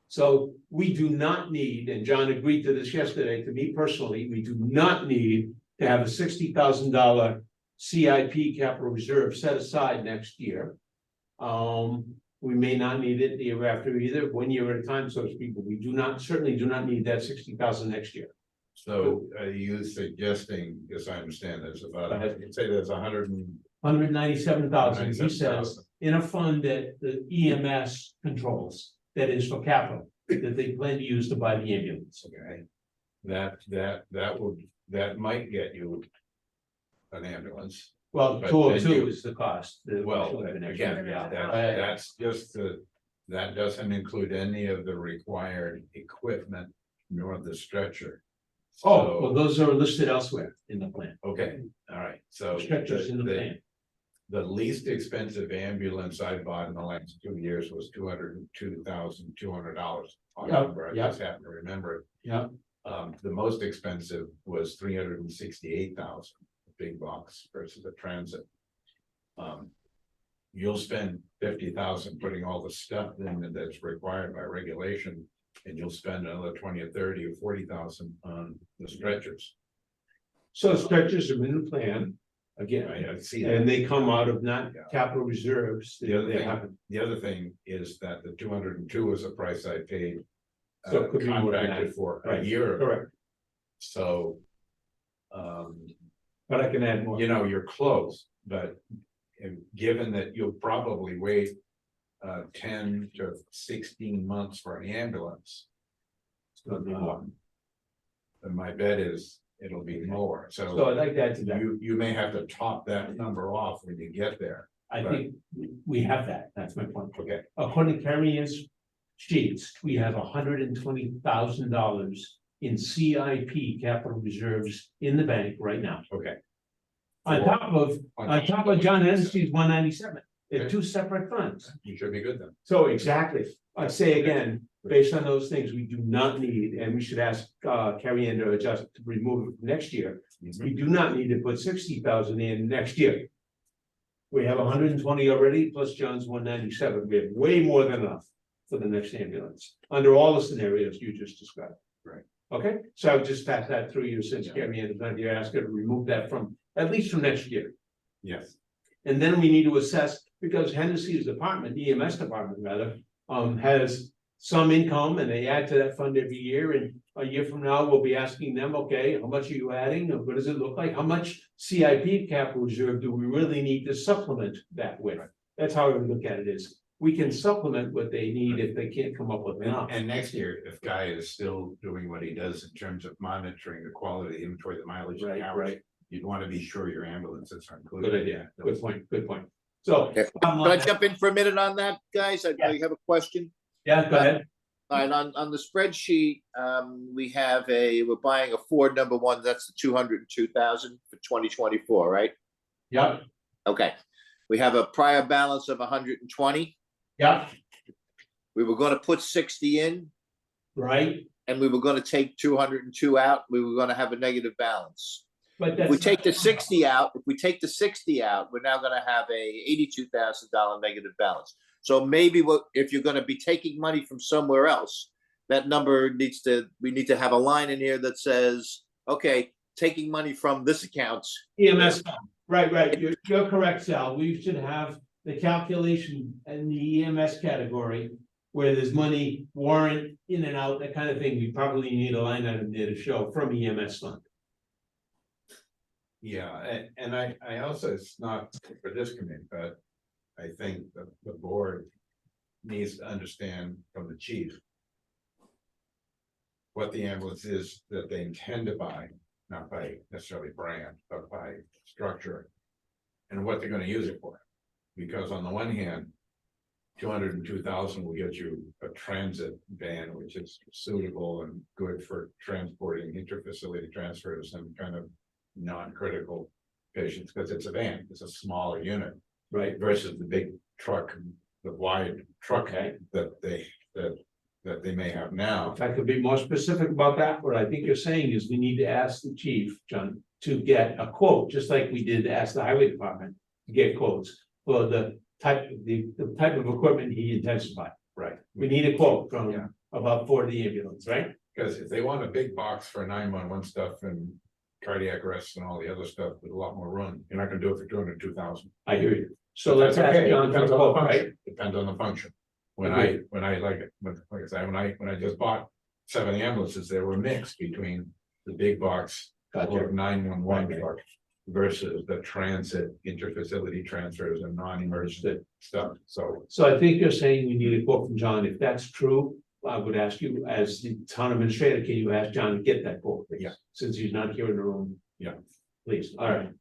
So we do not need, and John agreed to this yesterday, to me personally, we do not need to have a $60,000 CIP capital reserve set aside next year. We may not need it the year after either, 1 year at a time, so to speak, but we certainly do not need that 60,000 next year. So are you suggesting, as I understand this, about, you'd say there's 197,000, he says, in a fund that the EMS controls, that is for capital, that they plan to use to buy the ambulance. Okay. That might get you an ambulance. Well, But 202 then you- is the cost. Well, again, Yeah. that's just that doesn't include any of the required equipment nor the stretcher. Oh, well, those are listed elsewhere in the plan. Okay, all right, so. Stretchers in the plan. The least expensive ambulance I bought in the last 2 years was $202,200. I just happen to remember it. Yeah. The most expensive was $368,000, big box versus a transit. You'll spend $50,000 putting all the stuff in that's required by regulation, and you'll spend another 20 or 30 or 40,000 on the stretchers. So stretchers are in the plan, again, I see that. and they come out of not capital reserves. The other They thing, happen. the other thing is that the 202 is the price I paid. So it could be more than Contracted that. for a Right, year ago. Correct, So. but I can add more. You're close, but given that you'll probably wait 10 to 16 months for an ambulance. It's gonna be more. Then my bet is it'll be more, So I'd like to add to that. you may have to top that number off when you get there. I think we have that. That's my point. Okay. According to Carrie's sheets, we have $120,000 in CIP capital reserves in the bank right now. Okay. On top of John Hennessy's 197. They're Okay. two separate funds. You should be good then. So exactly, I say again, based on those things, we do not need, and we should ask Carrie Ann to adjust to remove it next year. We do not need to put 60,000 in next year. We have 120 already, plus John's 197. We have way more than enough for the next ambulance, under all the scenarios you just described. Right. Okay, so I'll just pass that through you since Yeah. Carrie Ann is not here, ask her to remove that from, at least from next year. Yes. And then we need to assess, because Hennessy's department, EMS department rather, has some income and they add to that fund every year. And a year from now, we'll be asking them, okay, how much are you adding? What does it look like? How much CIP capital reserve do we really need to supplement that with? That's how I would look at it is, we can supplement what they need if they can't come up with enough. And next year, if Guy is still doing what he does in terms of monitoring the quality, the inventory, the mileage, Right, the hours, right. you'd want to be sure your ambulances are included. Good idea, good point, good point. So. Okay. Can I jump in for a minute on that, guys? I Yeah. have a question. Yeah, go ahead. All right, on the spreadsheet, we're buying a Ford number one, that's the 202,000 for 2024, right? Yep, Okay, we have a prior balance of 120. yep, We were gonna put 60 in, right, and we were gonna take 202 out, we were gonna have a negative balance. but If we that's. take the 60 out, we're now gonna have a $82,000 negative balance. So maybe if you're gonna be taking money from somewhere else, that number we need to have a line in here that says, okay, taking money from this account. EMS, right, you're correct, Sal, we should have the calculation in the EMS category. Where there's money, warrant, in and out, that kind of thing, we probably need a line item there to show from EMS fund. Yeah, and I also, it's not for this committee, but I think the board needs to understand from the chief what the ambulance is that they intend to buy, not by necessarily brand, but by structure, and what they're gonna use it for. Because on the one hand, 202,000 will get you a transit van, which is suitable and good for transporting interfacility transfers and kind of non-critical patients, because it's a van, it's a smaller unit. Right. Versus the big truck, the wide truck Okay. that they may have now. If I could be more specific about that, what I think you're saying is we need to ask the chief, John, to get a quote, just like we did ask the highway department to get quotes for the type of equipment he intends to buy. Right. We need a quote Yeah. from about for the ambulance, right? Because if they want a big box for 911 stuff and cardiac arrest and all the other stuff with a lot more room, you're not gonna do it for 202,000. I hear you. So let's ask John for a quote, right? Depends on the function. When I say, when I just bought 7 ambulances, they were mixed between the big box. Gotcha. 911 truck versus the transit interfacility transfers and non-emergent stuff, so. So I think you're saying we need a quote from John. If that's true, I would ask you as the town administrator, can you ask John to get that quote? Please? Yeah. Since he's not here in the room. Yeah. Please, all right.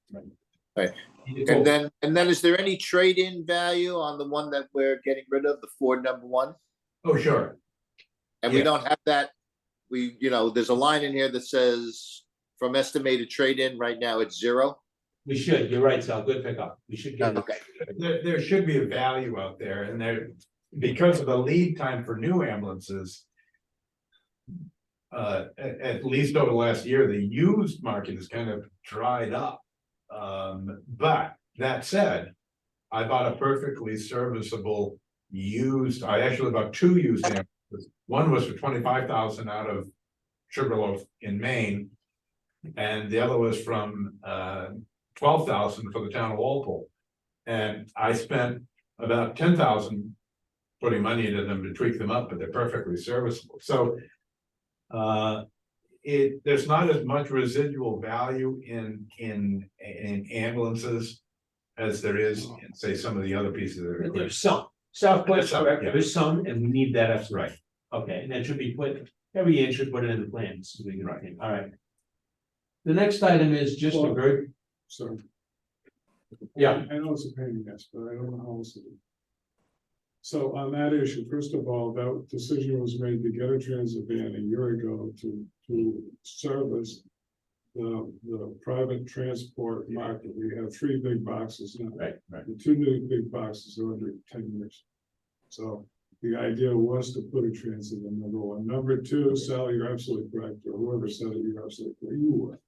Right. Need a And quote. then is there any trade-in value on the one that we're getting rid of, the Ford number one? Oh, sure. And we Yeah. don't have that, there's a line in here that says from estimated trade-in, right now it's 0. We should, you're right, Sal, good pickup. We should get. Okay, There should be a value out there, and because of the lead time for new ambulances. At least over the last year, the used market has kind of dried up. But that said, I bought a perfectly serviceable I actually bought 2 used ambulances. One was for 25,000 out of Sugarloaf in Maine. And the other was from 12,000 for the town of Walpole. And I spent about 10,000 putting money into them to tweak them up, but they're perfectly serviceable. So there's not as much residual value in ambulances as there is in, say, some of the other pieces of equipment. There's some, Southwest, Some, correct, yeah. there's some, and we need that up. Right. Okay, and that should be every inch should put it in the plans. So we can- all right. The next item is just a Well- very, So. Yeah. I know it's a pain in the ass, but I don't know how else to do. So on that issue, first of all, that decision was made to get a transit van a year ago to service the private transport market. We have 3 big boxes now. right. The 2 new big boxes are under 10 years. So the idea was to put a transit in number 1. Number 2, Sally, you're absolutely correct, or whoever said it, you're absolutely correct, you were.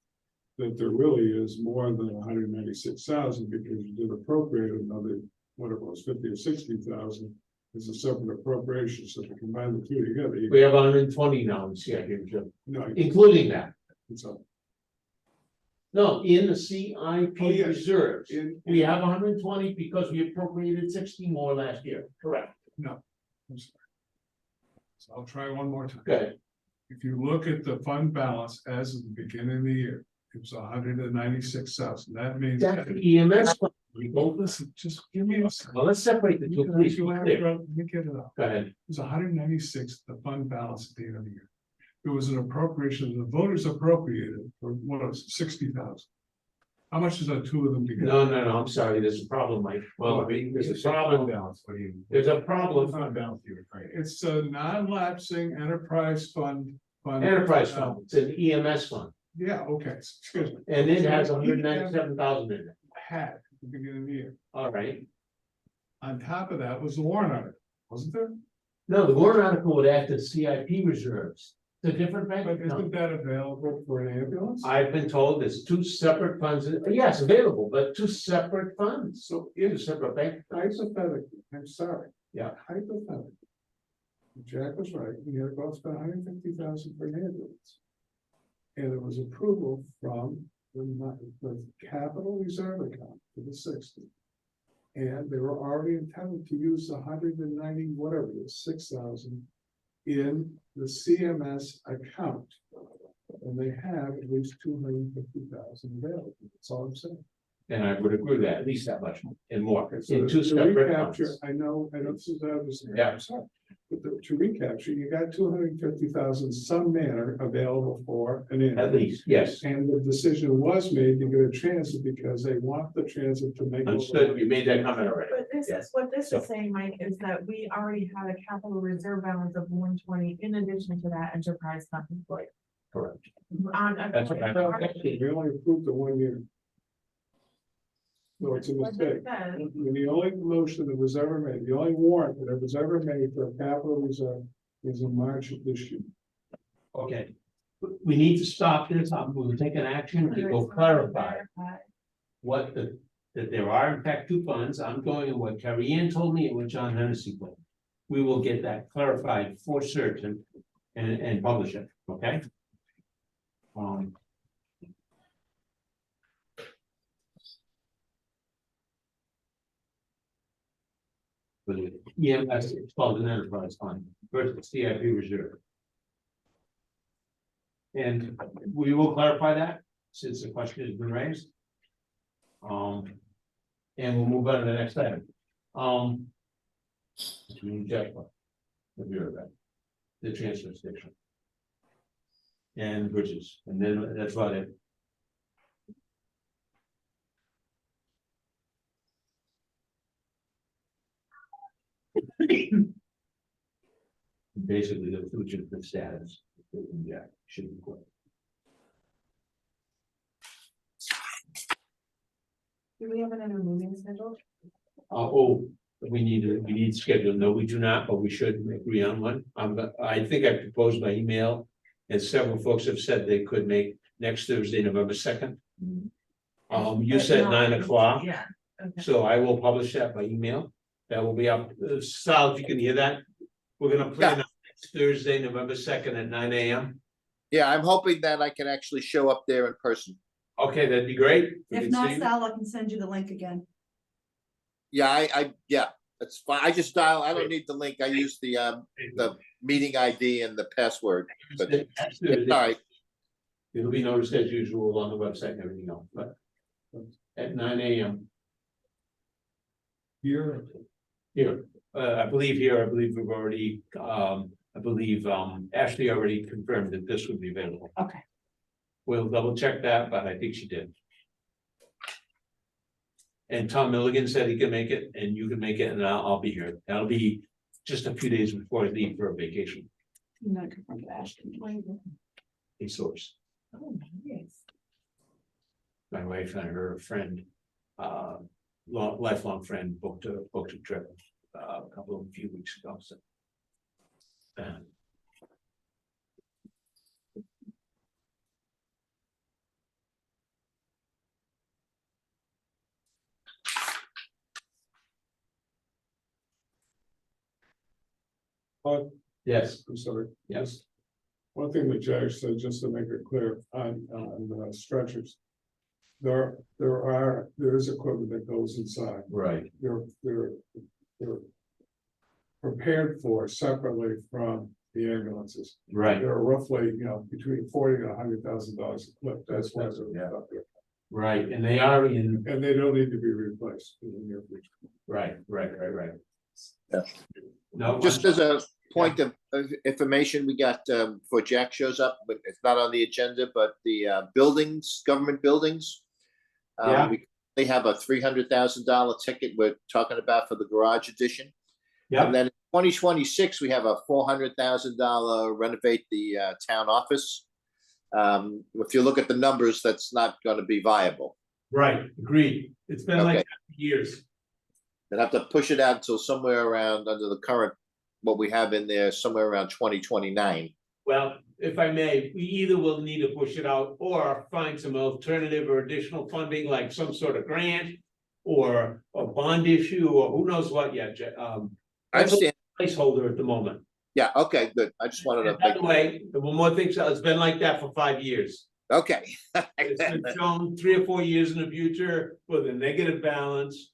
That there really is more than 196,000 because you did appropriate another, whatever it was, 50 or 60,000. It's a separate appropriation, so to combine the 2 together. We have 120 now in CIP, No, including that. it's up. No, in the CIP Oh, yes. reserves, In- we have 120 because we appropriated 60 more last year, correct? I'm sorry. So I'll try one more time. Good, If you look at the fund balance as of the beginning of the year, it was 196,000. That means. that's the EMS. fund. Well, listen, just give me a second. Well, let's separate the two, please, be clear. Let me get it up. Go ahead. It was 196, the fund balance at the end of the year. It was an appropriation, the voters appropriated for what was it, 60,000. How much is on two of them together? No, I'm sorry, there's a problem, Mike. Well, there's a problem. Balance, what do you? There's a problem. Fund balance you were trying to. It's a non-lapsing enterprise fund. Enterprise fund, it's an EMS fund, Yeah, okay, excuse me. and it has So $197,000 in it. Had at the beginning of the year. All right. On top of that was the warrant article, wasn't there? No, the warrant article would add to CIP reserves. It's a different bank But account. isn't that available for an ambulance? I've been told there's two separate funds. Yes, available, but two separate funds. So Two if separate bank. hypothetically, I'm sorry. Yeah. Hypothetically. Jack was right, we had to go spend $150,000 for an ambulance. And there was approval from the capital reserve account for the 60. And they were already intended to use the 190, whatever it is, 6,000 in the CMS account. And they have at least 250,000 available, that's all I'm saying. And I would agree with that, at least that much and more, So in two to separate recapture, funds. I know this is, Yeah. I'm sorry, but to recapture, you got 250,000 some manner available for an. At ambulance. least, yes. And the decision was made to get a transit because they want the transit to make. Understood, you made that comment already. But this Yeah. is, what this So- is saying, Mike, is that we already had a capital reserve balance of 120 in addition to that enterprise fund. Like, Correct. That's We only approved the 1 year. So it's a mistake. And the only motion that was ever made, the only warrant that was ever made for a capital reserve is in March of this year. Okay. We need to stop this, we'll take an action to go clarify what that there are in fact two funds. I'm going on what Carrie Ann told me and what John Hennessy told me. We will get that clarified for certain and publish it, okay? But EMS, it's called an enterprise fund versus CIP reserve. And we will clarify that since the question has been raised. And we'll move on to the next item. The transfer station. And bridges, and then that's about it. Basically, the fugitive status, yeah, should be quick. Do we have another meeting scheduled? We need schedule. No, we do not, but we should agree on one. I think I proposed by email. And several folks have said they could make next Thursday, November 2nd. You But said not- 9 o'clock, Yeah. Okay. so I will publish that by email. That will be up. Sal, if you can hear that, we're gonna plan on next Thursday, November 2nd at 9 AM. Yeah, I'm hoping that I can actually show up there in person. Okay, that'd be great. We If can not, see you. Sal, I can send you the link again. Yeah, yeah, that's fine. I just dial, I don't need the link. I use the meeting ID and the password. But Next it's Thursday. all right. It'll be noticed as usual on the website and everything else, but at 9 AM. Here, Here, I believe we've already, Ashley already confirmed that this would be available. Okay. We'll double check that, but I think she did. And Tom Milligan said he can make it, and you can make it, and I'll be here. That'll be just a few days before I leave for a vacation, I'm gonna confirm with Ashton. a source. Oh, nice. My wife and her friend, lifelong friend, booked a trip, a few weeks ago, so. Yes, I'm sorry. yes, One thing that Jack said, just to make it clear on the stretchers. There is equipment that goes inside. right, They're prepared for separately from the ambulances. right, They're roughly, between $40,000 and $100,000 a clip. That's why they're Yeah. up there. right, and they are in, And they don't need to be replaced in the near future. right. Yeah. No. Just as a point of information, we got, before Jack shows up, but it's not on the agenda, but the buildings, government buildings. Yeah. They have a $300,000 ticket we're talking about for the garage addition. Yeah, And then in 2026, we have a $400,000 renovate the town office. If you look at the numbers, that's not going to be viable. right, agreed. It's been like Okay. that for years. They'll have to push it out until somewhere around under the current, what we have in there, somewhere around 2029. Well, if I may, we either will need to push it out or find some alternative or additional funding, like some sort of grant. Or a bond issue, or who knows what yet, I understand. placeholder at the moment. Yeah, okay, good. I just wanted And to by make, the way, the one more thing, so it's been like that for 5 years. okay. It's been shown 3 or 4 years in the future with a negative balance.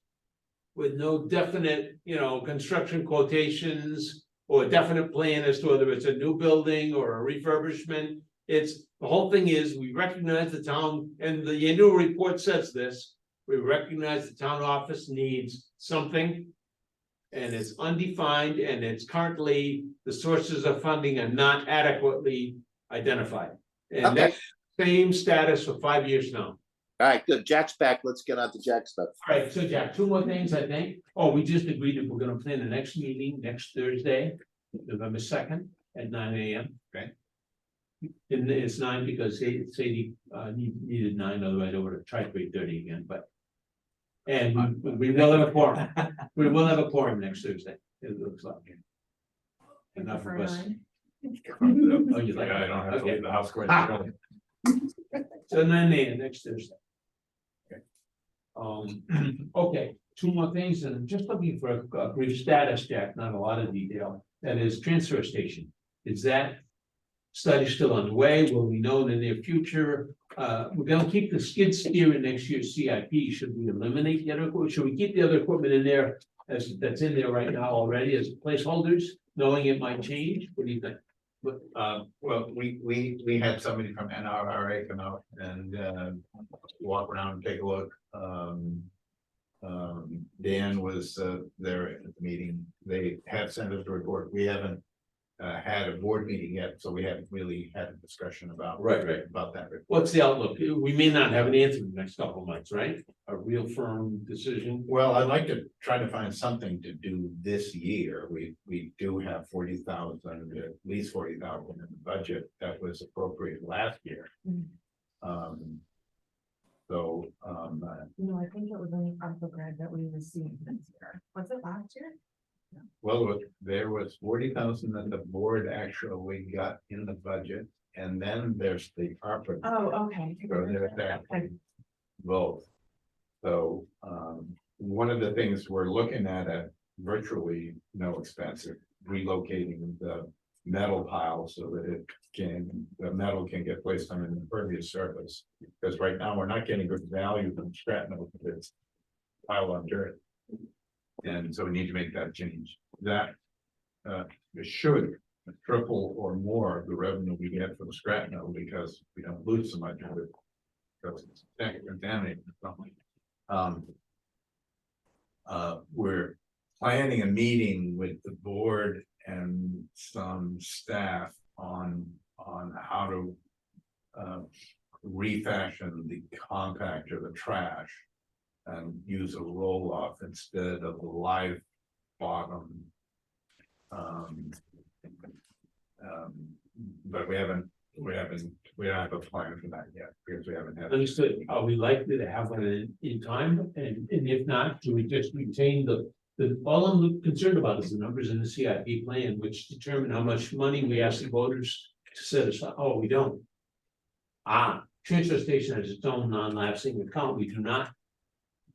With no definite, construction quotations or a definite plan as to whether it's a new building or a refurbishment. It's, the whole thing is, we recognize the town, and the annual report says this. We recognize the town office needs something. And it's undefined, and it's currently, the sources of funding are not adequately identified. And Okay. that's the same status for 5 years now. All right, good. Jack's back. Let's get on to Jack's stuff. All right, so Jack, 2 more things, I think. Oh, we just agreed that we're gonna plan the next meeting next Thursday, November 2nd at 9 AM. Okay. And it's 9 because Sadie needed 9, otherwise I would have tried for 8:30 again, but. And we will have a quorum. We will have a quorum next Thursday, it looks like. Enough of us. Oh, you like Yeah, I it? don't have to Okay. leave the house quite. Ah. So 9 AM next Thursday. Okay. Okay, 2 more things, and just looking for a brief status, Jack, not a lot of detail. That is transfer station. Is that study still underway? Will we know in the near future? We're gonna keep the skid steer in next year's CIP. Should we eliminate the other, should we keep the other equipment in there as that's in there right now already as placeholders, knowing it might change? What do you think? Well, we had somebody from NRRA come out and walk around and take a look. Dan was there at the meeting. They have sent us a report. We haven't had a board meeting yet, so we haven't really had a discussion about Right. about that report. What's the outlook? We may not have an answer in the next couple of months, right? A real firm decision. Well, I'd like to try to find something to do this year. We do have 40,000, at least 40,000 in the budget that was appropriated last year. So, No, I think it was only ARPA grant that we received this year. Was it last year? well, there was 40,000 that the board actually got in the budget, and then there's the ARPA. Oh, okay. So there's that, both. So, one of the things we're looking at virtually no expense, relocating the metal pile so that the metal can get placed on an impervious surface. Because right now, we're not getting good value from scrap metal, because it's pile on dirt. And so we need to make that change. That it should triple or more of the revenue we get from scrap metal, because we don't lose so much of it. Because it's contaminated. We're planning a meeting with the board and some staff on how to refashion the compactor, the trash, and use a roll off instead of a live bottom. But we don't have a plan for that yet, because we haven't had. Understood. Are we likely to have one in time? And if not, do we just retain all I'm concerned about is the numbers in the CIP plan, which determine how much money we ask the voters to set aside. Oh, we don't. Transfer station has its own non-lapsing account. We do not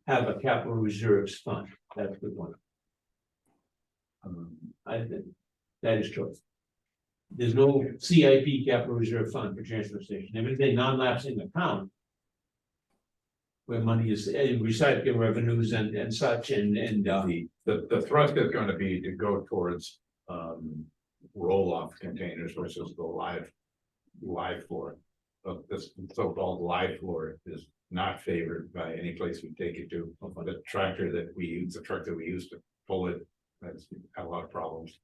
have a capital reserves fund. That's a good one. I think that is true. There's no CIP capital reserve fund for transfer station. Everything non-lapsing account. Where money is in recycling revenues and such and The thrust is going to be to go towards roll-off containers versus the live floor. This so-called live floor is not favored by any place we take it to. The tractor that we use, the truck that we use to pull it, that's had a lot of problems.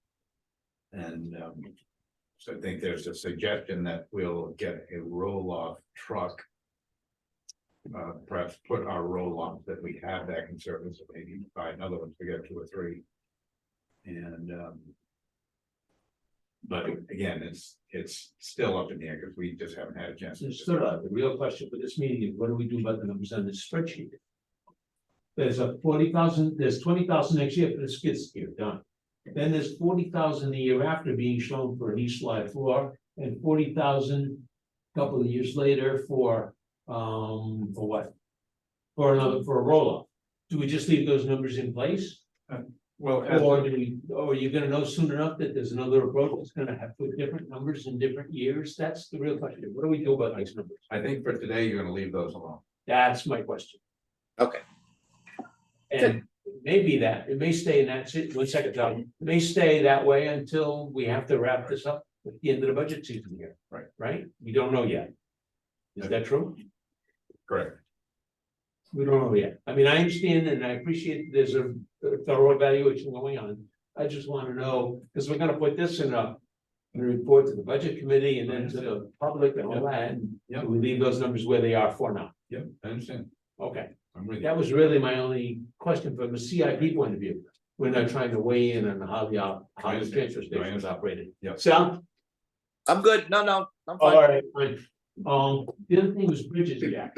And so I think there's a suggestion that we'll get a roll-off truck perhaps put our roll-off that we have back in service, maybe buy another one to get 2 or 3. And, but again, it's still up in the air because we just haven't had a chance. to It's still the real question for this meeting is what do we do about the numbers on this spreadsheet? There's a 40,000, there's 20,000 next year for the skid steer done. Then there's 40,000 the year after being shown for an east slide floor and 40,000 a couple of years later for what? For a roll-up. Do we just leave those numbers in place? Well, Or are you gonna know soon enough that there's another approach that's gonna have put different numbers in different years? That's the real question. What do we do about these numbers? I think for today, you're gonna leave those alone. That's my question. Okay, And it may be that, it may stay in that, 1 second, Tom, it may stay that way until we have to wrap this up at the end of the budget season here. Right. Right? We don't know yet. Is that true? Correct. We don't know yet. I mean, I understand and I appreciate there's a thorough evaluation going on. I just want to know, because we're gonna put this in a report to the budget committee and then to the public and all that, and Yeah. we leave those numbers where they are for now. Yep, I understand. Okay, I'm with you. that was really my only question from a CIP point of view. We're not trying to weigh in on how the transfer station is operated. Yep. Sal? I'm good. No, I'm All fine. right, fine. The other thing was bridges, Jack.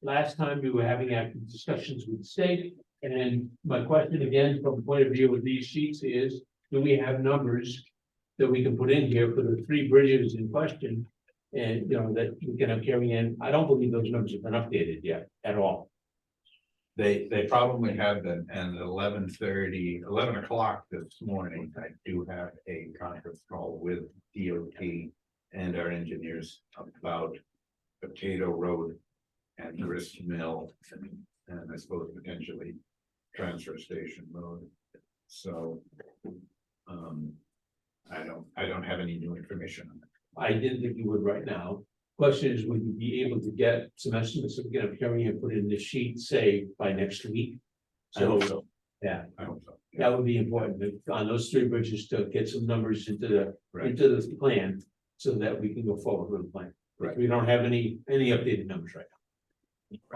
Last time we were having active discussions with the state. And my question again, from the point of view of these sheets is, do we have numbers that we can put in here for the 3 bridges in question? And, you know, that we can have carry in. I don't believe those numbers have been updated yet at all. They probably have been, and at 11 o'clock this morning, I do have a conference call with DOT and our engineers about Potato Road and Grist Mill and I suppose potentially Transfer Station Road. So, I don't have any new information on that. I didn't think you would right now. Question is, would you be able to get some estimates that we're gonna carry and put in the sheet, say, by next week? I hope so. Yeah, I hope so. that would be important, on those 3 bridges to get some numbers into the Right. into the plan, so that we can go forward with the plan. Right. We don't have any updated numbers right now.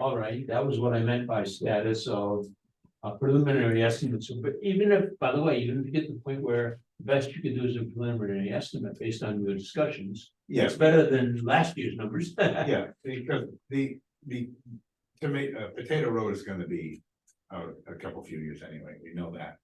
All right, that was what I meant by status of preliminary estimates, but even if, by the way, even if you get to the point where the best you can do is a preliminary estimate based on your discussions. Yes. It's better than last year's numbers. Yeah, because the to make Potato Road is gonna be a couple few years anyway, we know that.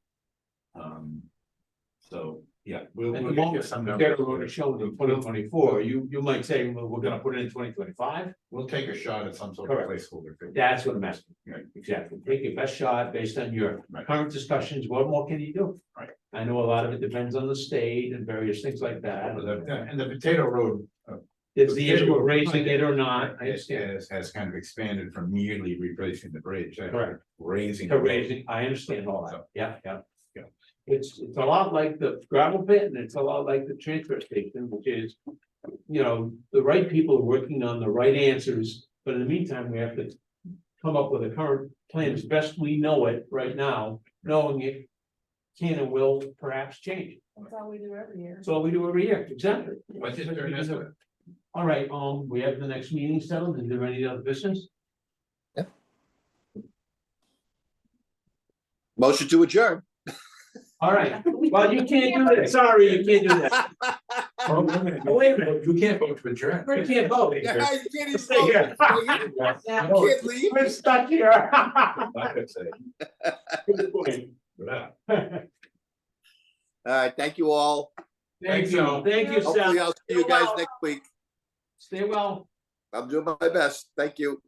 So, yeah, we'll At the get you moment, some the numbers. data road is shown in 2024, you might say, well, we're gonna put it in 2025. We'll take a shot at some sort of Correct. placeholder. figure. That's what I'm asking. Right. Exactly. Take your best shot based on your Right. current discussions. What more can you do? Right. I know a lot of it depends on the state and various things like that. And the Potato Road. Is the issue of raising it or not? I understand. Has kind of expanded from merely replacing the bridge. Correct. Raising. To the road. raising, I understand all that. Yeah. Yeah. It's a lot like the gravel pit and it's a lot like the transfer station, which is, you know, the right people are working on the right answers. But in the meantime, we have to come up with a current plan as best we know it right now, knowing it can and will perhaps change. That's all we do every year. That's all we do every year, exactly. What's your turn, Esther? All right, we have the next meeting settled. Is there any other business? Motion to adjourn. All right, well, you can't do that. Sorry, you can't do that. Oh, wait a minute. Oh, wait a minute. You can't vote to adjourn. You can't vote. Yeah, you can't even Stay vote. here. You can't leave. We're stuck here. I could say. Good point. Yeah. All right, thank you all. Thank you, thank you, Hopefully Sal. I'll see you guys next week. Stay well. I'm doing my best. Thank you.